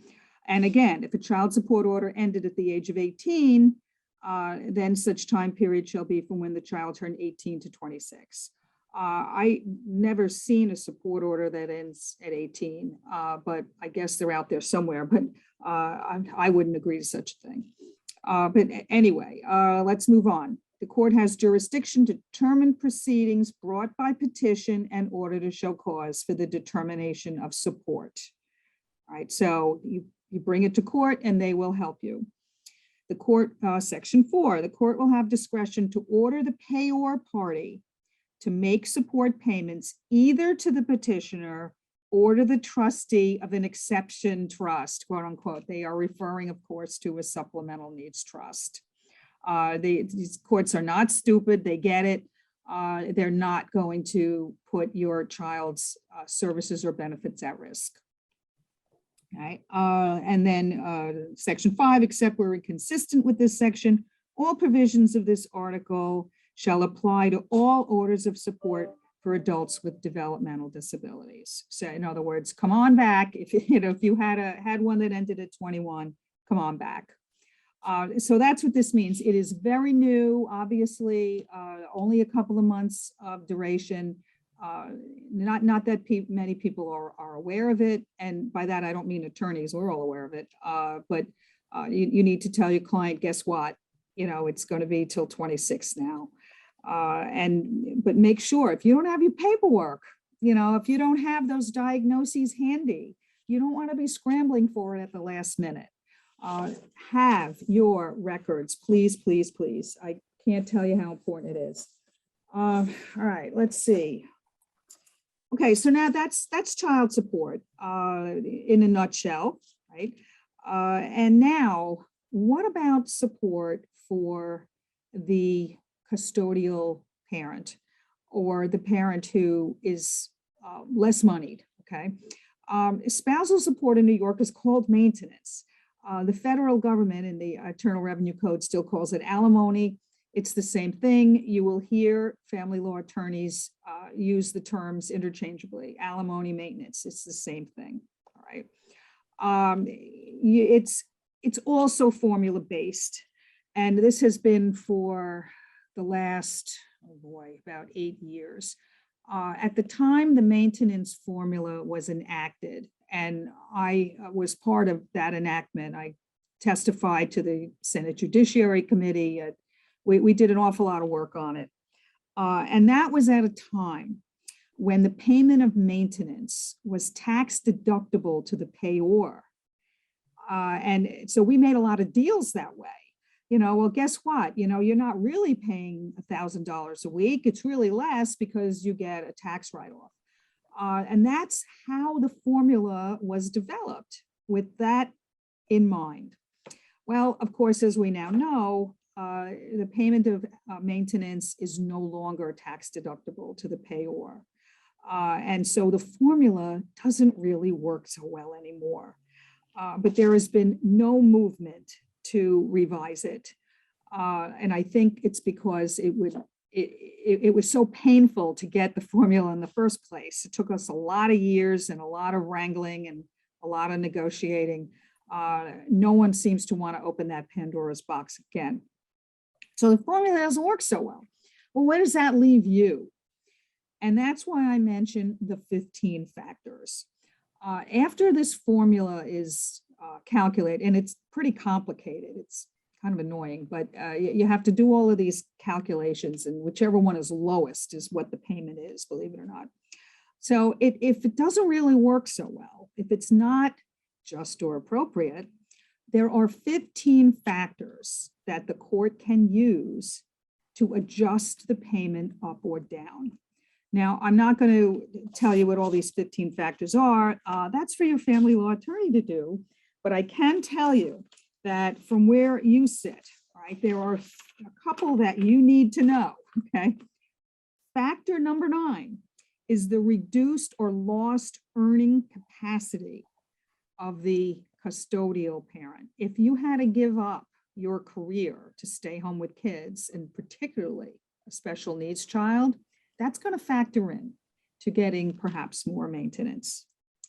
[SPEAKER 3] And again, if a child support order ended at the age of 18, then such time period shall be from when the child turned 18 to 26. I never seen a support order that ends at 18, but I guess they're out there somewhere, but I wouldn't agree to such a thing. But anyway, let's move on. The court has jurisdiction to determine proceedings brought by petition and order to show cause for the determination of support. All right, so you bring it to court and they will help you. The court, section 4, the court will have discretion to order the payor party to make support payments either to the petitioner or to the trustee of an exception trust, quote unquote. They are referring, of course, to a supplemental needs trust. These courts are not stupid, they get it. They're not going to put your child's services or benefits at risk. Okay. And then section 5, except where inconsistent with this section, all provisions of this article shall apply to all orders of support for adults with developmental disabilities. So in other words, come on back. If you had one that ended at 21, come on back. So that's what this means. It is very new, obviously, only a couple of months of duration. Not that many people are aware of it. And by that, I don't mean attorneys, we're all aware of it. But you need to tell your client, guess what? It's going to be till 26 now. But make sure if you don't have your paperwork, if you don't have those diagnoses handy, You don't want to be scrambling for it at the last minute. Have your records, please, please, please. I can't tell you how important it is. All right, let's see. Okay, so now that's child support in a nutshell, right? And now, what about support for the custodial parent or the parent who is less moneyed, okay? Spousal support in New York is called maintenance. The federal government in the Internal Revenue Code still calls it alimony. It's the same thing. You will hear family law attorneys use the terms interchangeably, alimony, maintenance. It's the same thing, all right? It's also formula-based, and this has been for the last, oh boy, about 8 years. At the time the maintenance formula was enacted, and I was part of that enactment. I testified to the Senate Judiciary Committee. We did an awful lot of work on it. And that was at a time when the payment of maintenance was tax deductible to the payor. And so we made a lot of deals that way. You know, well, guess what? You know, you're not really paying $1,000 a week. It's really less because you get a tax write-off. And that's how the formula was developed, with that in mind. Well, of course, as we now know, the payment of maintenance is no longer tax deductible to the payor. And so the formula doesn't really work so well anymore. But there has been no movement to revise it. And I think it's because it was so painful to get the formula in the first place. It took us a lot of years and a lot of wrangling and a lot of negotiating. No one seems to want to open that Pandora's box again. So the formula doesn't work so well. Well, where does that leave you? And that's why I mentioned the 15 factors. After this formula is calculated, and it's pretty complicated, it's kind of annoying, but you have to do all of these calculations, and whichever one is lowest is what the payment is, believe it or not. So if it doesn't really work so well, if it's not just or appropriate, there are 15 factors that the court can use to adjust the payment up or down. Now, I'm not going to tell you what all these 15 factors are. That's for your family law attorney to do. But I can tell you that from where you sit, right, there are a couple that you need to know, okay? Factor number 9 is the reduced or lost earning capacity of the custodial parent. If you had to give up your career to stay home with kids, and particularly a special needs child, that's going to factor in to getting perhaps more maintenance,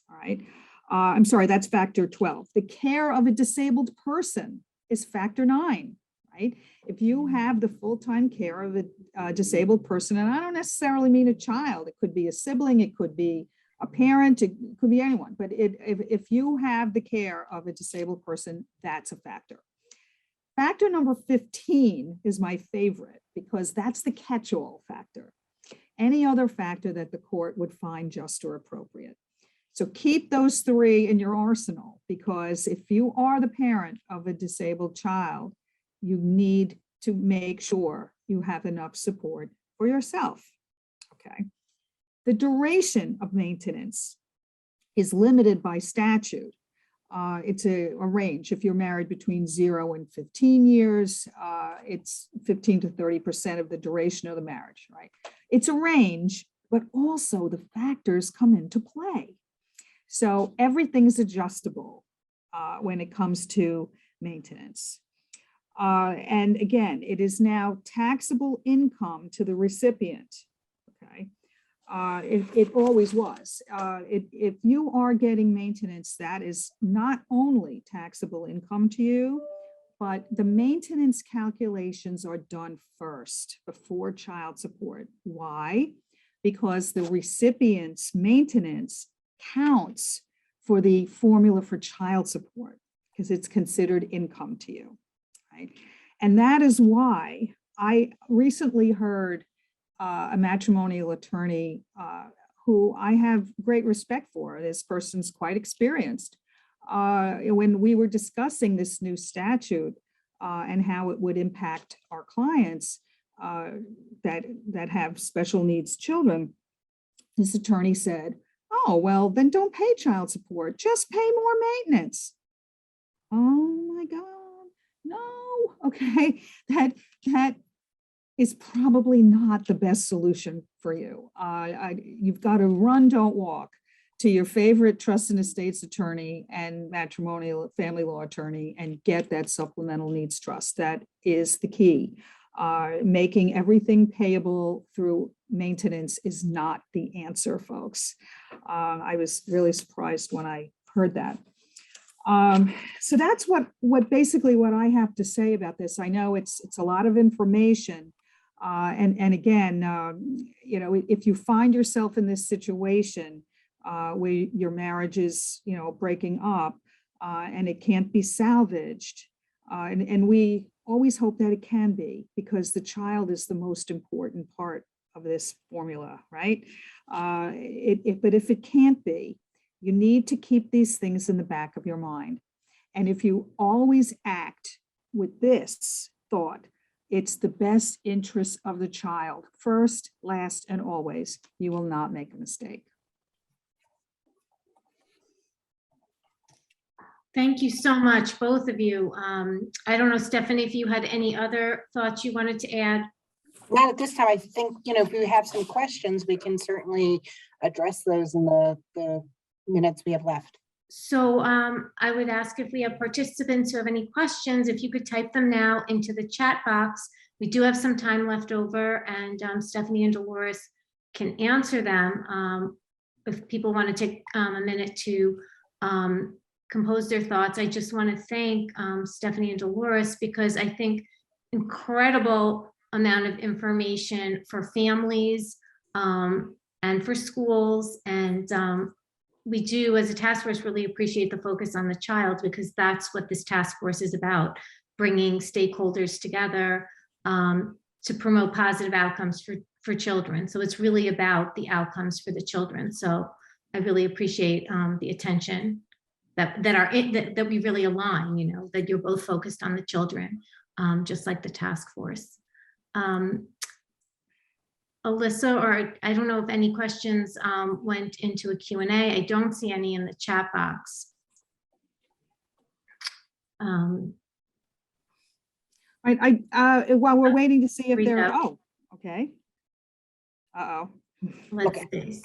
[SPEAKER 3] all right? I'm sorry, that's factor 12. The care of a disabled person is factor 9, right? If you have the full-time care of a disabled person, and I don't necessarily mean a child, it could be a sibling, it could be a parent, it could be anyone, but if you have the care of a disabled person, that's a factor. Factor number 15 is my favorite because that's the catch-all factor. Any other factor that the court would find just or appropriate. So keep those 3 in your arsenal, because if you are the parent of a disabled child, you need to make sure you have enough support for yourself, okay? The duration of maintenance is limited by statute. It's a range. If you're married between 0 and 15 years, it's 15 to 30% of the duration of the marriage, right? It's a range, but also the factors come into play. So everything's adjustable when it comes to maintenance. And again, it is now taxable income to the recipient, okay? It always was. If you are getting maintenance, that is not only taxable income to you, but the maintenance calculations are done first before child support. Why? Because the recipient's maintenance counts for the formula for child support, because it's considered income to you, right? And that is why I recently heard a matrimonial attorney who I have great respect for. This person's quite experienced. When we were discussing this new statute and how it would impact our clients that have special needs children, this attorney said, "Oh, well, then don't pay child support, just pay more maintenance." Oh my God, no, okay, that is probably not the best solution for you. You've got to run, don't walk to your favorite trust and estates attorney and matrimonial family law attorney and get that supplemental needs trust. That is the key. Making everything payable through maintenance is not the answer, folks. I was really surprised when I heard that. So that's what basically what I have to say about this. I know it's a lot of information. And again, you know, if you find yourself in this situation where your marriage is, you know, breaking up and it can't be salvaged, and we always hope that it can be, because the child is the most important part of this formula, right? But if it can't be, you need to keep these things in the back of your mind. And if you always act with this thought, it's the best interest of the child, first, last, and always, you will not make a mistake.
[SPEAKER 1] Thank you so much, both of you. I don't know, Stephanie, if you had any other thoughts you wanted to add?
[SPEAKER 2] Not at this time. I think, you know, if we have some questions, we can certainly address those in the minutes we have left.
[SPEAKER 1] So I would ask if we have participants who have any questions, if you could type them now into the chat box. We do have some time left over, and Stephanie and Dolores can answer them. If people want to take a minute to compose their thoughts. I just want to thank Stephanie and Dolores, because I think incredible amount of information for families and for schools. And we do, as a task force, really appreciate the focus on the child, because that's what this task force is about, bringing stakeholders together to promote positive outcomes for children. So it's really about the outcomes for the children. So I really appreciate the attention that we really align, you know, that you're both focused on the children, just like the task force. Alyssa, or I don't know if any questions went into a Q&A. I don't see any in the chat box.
[SPEAKER 3] While we're waiting to see if
[SPEAKER 1] read
[SPEAKER 3] there,
[SPEAKER 1] out.
[SPEAKER 3] oh, okay. Uh-oh.
[SPEAKER 1] Let's
[SPEAKER 2] Okay.
[SPEAKER 1] see.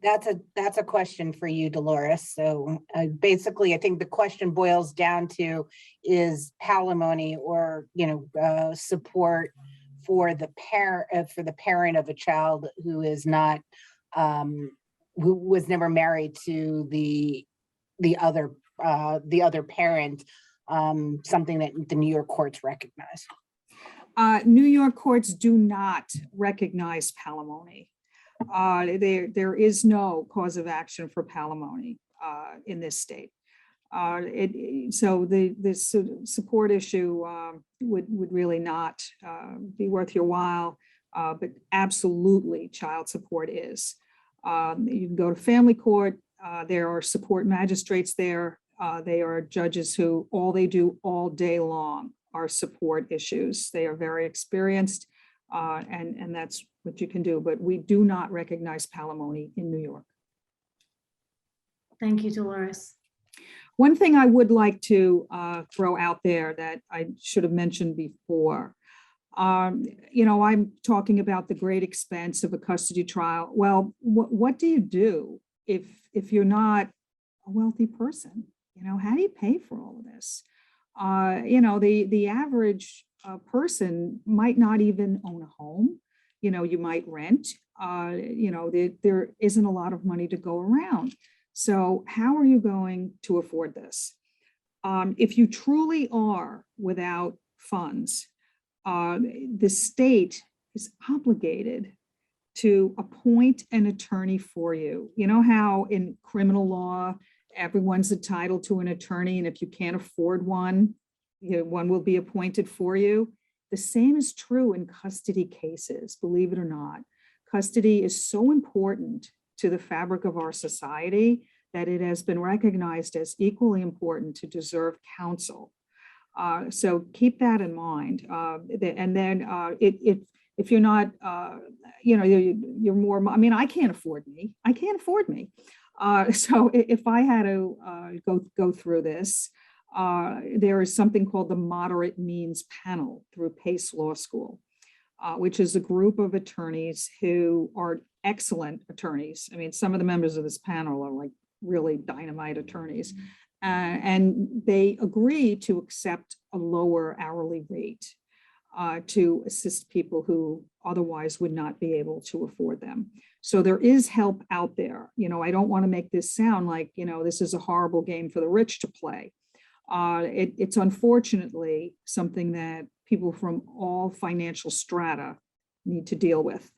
[SPEAKER 2] That's a question for you, Dolores. So basically, I think the question boils down to is palimony, or, you know, support for the parent of a child who is not who was never married to the other parent, something that the New York courts recognize.
[SPEAKER 3] New York courts do not recognize palimony. There is no cause of action for palimony in this state. So this support issue would really not be worth your while, but absolutely child support is. You can go to family court. There are support magistrates there. They are judges who all they do all day long are support issues. They are very experienced, and that's what you can do, but we do not recognize palimony in New York.
[SPEAKER 1] Thank you, Dolores.
[SPEAKER 3] One thing I would like to throw out there that I should have mentioned before, you know, I'm talking about the great expense of a custody trial. Well, what do you do if you're not a wealthy person? You know, how do you pay for all of this? You know, the average person might not even own a home. You know, you might rent. You know, there isn't a lot of money to go around. So how are you going to afford this? If you truly are without funds, the state is obligated to appoint an attorney for you. You know how in criminal law, everyone's entitled to an attorney, and if you can't afford one, one will be appointed for you. The same is true in custody cases, believe it or not. Custody is so important to the fabric of our society that it has been recognized as equally important to deserve counsel. So keep that in mind. And then if you're not, you're more, I mean, I can't afford me. So if I had to go through this, there is something called the Moderate Means Panel through Pace Law School, which is a group of attorneys who are excellent attorneys. I mean, some of the members of this panel are like really dynamite attorneys. And they agree to accept a lower hourly rate to assist people who otherwise would not be able to afford them. So there is help out there. I don't want to make this sound like, this is a horrible game for the rich to play. It's unfortunately something that people from all financial strata need to deal with.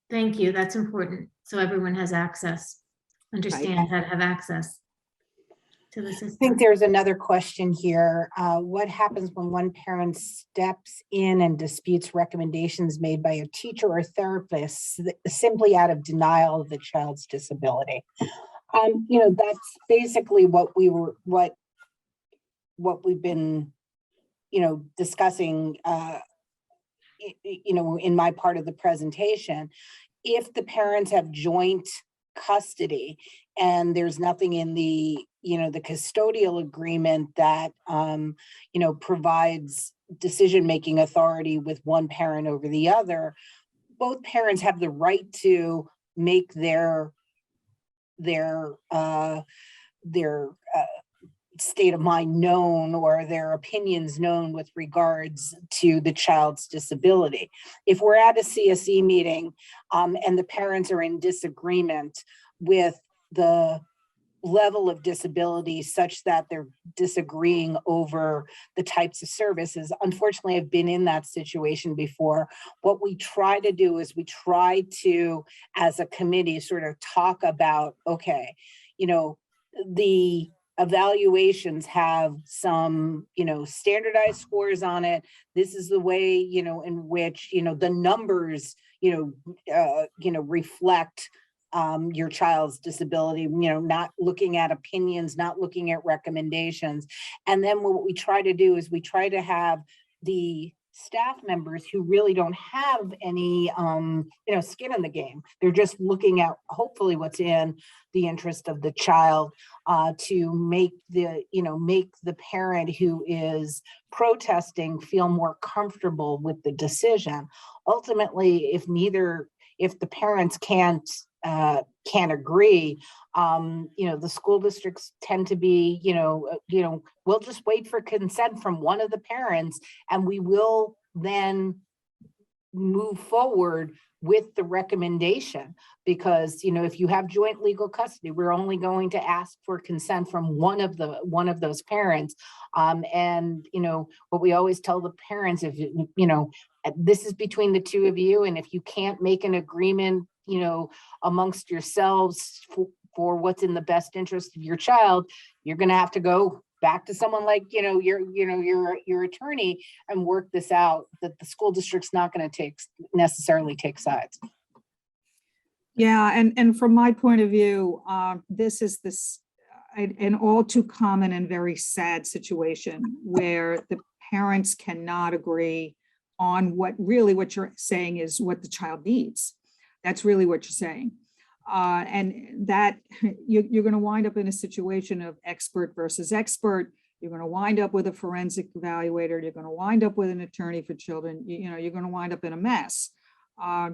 [SPEAKER 1] Thank you. That's important. So everyone has access, understand how to have access to the
[SPEAKER 2] I
[SPEAKER 1] system.
[SPEAKER 2] think there's another question here. What happens when one parent steps in and disputes recommendations made by a teacher or therapist simply out of denial of the child's disability? That's basically what we've been, discussing, in my part of the presentation. If the parents have joint custody and there's nothing in the custodial agreement that, provides decision-making authority with one parent over the other, both parents have the right to make their state of mind known or their opinions known with regards to the child's disability. If we're at a CSE meeting and the parents are in disagreement with the level of disability such that they're disagreeing over the types of services, unfortunately, I've been in that situation before. What we try to do is we try to, as a committee, sort of talk about, okay, the evaluations have some, standardized scores on it. This is the way, in which, the numbers, reflect your child's disability, not looking at opinions, not looking at recommendations. And then what we try to do is we try to have the staff members who really don't have any, skin in the game. They're just looking at hopefully what's in the interest of the child, to make the parent who is protesting feel more comfortable with the decision. Ultimately, if the parents can't agree, the school districts tend to be, we'll just wait for consent from one of the parents and we will then move forward with the recommendation. Because, if you have joint legal custody, we're only going to ask for consent from one of those parents. And, what we always tell the parents, if, this is between the two of you, and if you can't make an agreement, amongst yourselves for what's in the best interest of your child, you're going to have to go back to someone like, your attorney and work this out, that the school district's not going to necessarily take sides.
[SPEAKER 3] Yeah, and from my point of view, this is an all too common and very sad situation where the parents cannot agree on what you're saying is what the child needs. That's really what you're saying. And that you're going to wind up in a situation of expert versus expert. You're going to wind up with a forensic evaluator. You're going to wind up with an attorney for children. You're going to wind up in a mess. I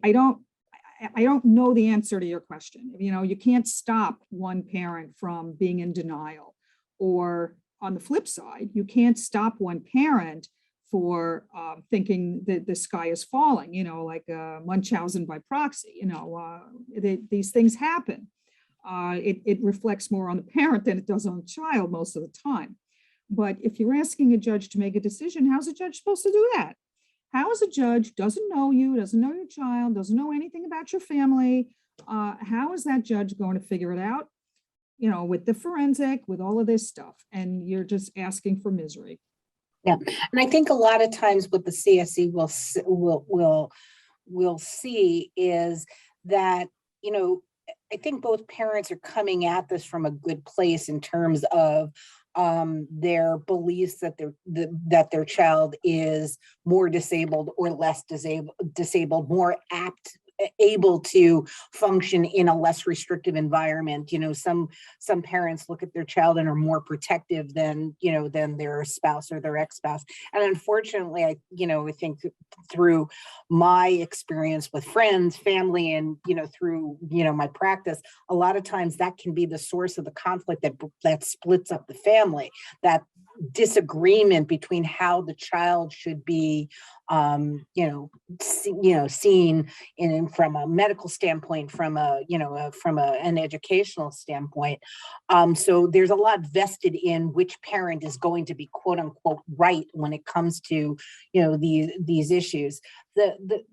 [SPEAKER 3] don't know the answer to your question. You can't stop one parent from being in denial, or on the flip side, you can't stop one parent for thinking that the sky is falling, like Munchausen by proxy. These things happen. It reflects more on the parent than it does on the child most of the time. But if you're asking a judge to make a decision, how's a judge supposed to do that? How is a judge doesn't know you, doesn't know your child, doesn't know anything about your family? How is that judge going to figure it out? you know, with the forensic, with all of this stuff, and you're just asking for misery.
[SPEAKER 2] And I think a lot of times what the CSE will see is that, you know, I think both parents are coming at this from a good place in terms of their beliefs that their child is more disabled or less disabled, more able to function in a less restrictive environment. You know, some parents look at their child and are more protective than, you know, than their spouse or their ex-spouse. And unfortunately, I think through my experience with friends, family, and, you know, through, you know, my practice, a lot of times that can be the source of the conflict that splits up the family, that disagreement between how the child should be, seen from a medical standpoint, from an educational standpoint. So there's a lot vested in which parent is going to be quote unquote right when it comes to, you know, these issues. The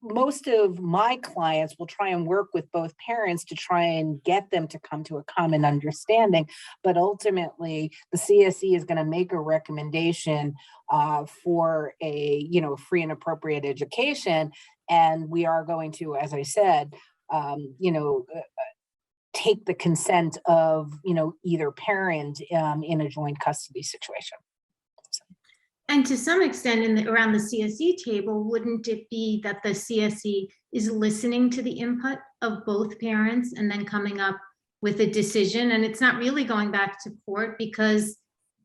[SPEAKER 2] most of my clients will try and work with both parents to try and get them to come to a common understanding, but ultimately the CSE is going to make a recommendation for a, you know, free and appropriate education, and we are going to, as I said, take the consent of, you know, either parent in a joint custody situation.
[SPEAKER 1] And to some extent, around the CSE table, wouldn't it be that the CSE is listening to the input of both parents and then coming up with a decision? And it's not really going back to court because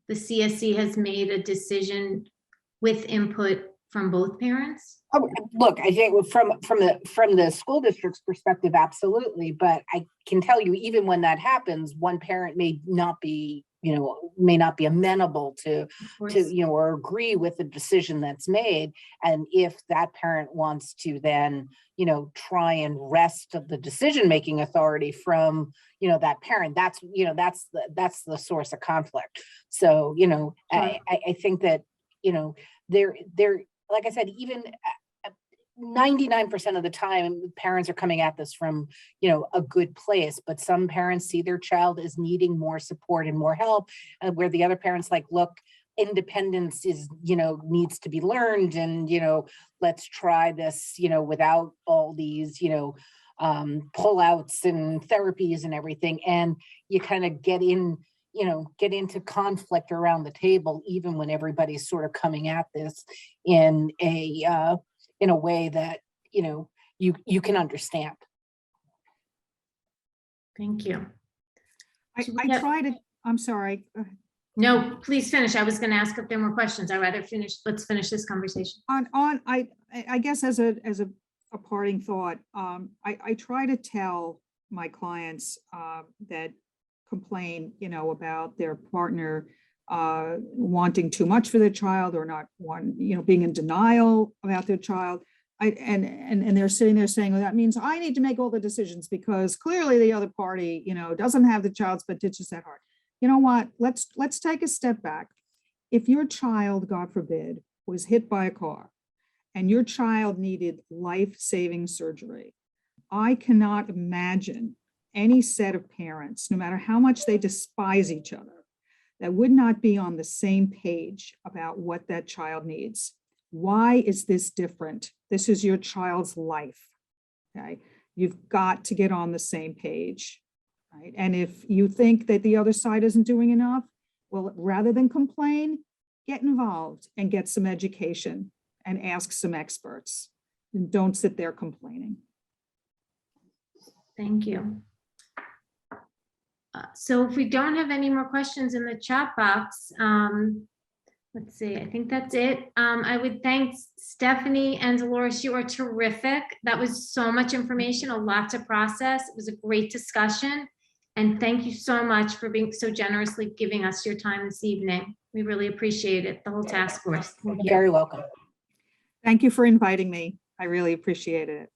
[SPEAKER 1] the CSE has made a decision with input from both parents?
[SPEAKER 2] Oh, look, I think from the school district's perspective, absolutely. But I can tell you, even when that happens, one parent may not be amenable to, you know, or agree with the decision that's made. And if that parent wants to then, you know, try and wrest of the decision-making authority from, you know, that parent, that's the source of conflict. So, you know, I think that, you know, they're like I said, even 99% of the time, parents are coming at this from, you know, a good place, but some parents see their child as needing more support and more help, where the other parents like, look, independence is, you know, needs to be learned, and, you know, let's try this, you know, without all these, you know, pullouts and therapies and everything. And you kind of get into conflict around the table, even when everybody's sort of coming at this in a way that, you know, you can understand.
[SPEAKER 1] Thank you.
[SPEAKER 3] I'm sorry.
[SPEAKER 1] No, please finish. I was going to ask if there were questions. I'd rather finish. Let's finish this conversation.
[SPEAKER 3] I guess as a parting thought, I try to tell my clients that complain, you know, about their partner wanting too much for their child, or not being in denial about their child. And they're sitting there saying, well, that means I need to make all the decisions because clearly the other party, you know, doesn't have the child's best interests at heart. You know what? Let's take a step back. If your child, God forbid, was hit by a car and your child needed life-saving surgery, I cannot imagine any set of parents, no matter how much they despise each other, that would not be on the same page about what that child needs. Why is this different? This is your child's life, okay? You've got to get on the same page, right? And if you think that the other side isn't doing enough, well, rather than complain, get involved and get some education and ask some experts. And don't sit there complaining.
[SPEAKER 1] Thank you. So if we don't have any more questions in the chat box, let's see, I think that's it. I would thank Stephanie and Dolores. You are terrific. That was so much information, a lot to process. It was a great discussion. And thank you so much for being so generously giving us your time this evening. We really appreciate it, the whole task force. Thank you.
[SPEAKER 2] Very welcome.
[SPEAKER 3] Thank you for inviting me. I really appreciated it.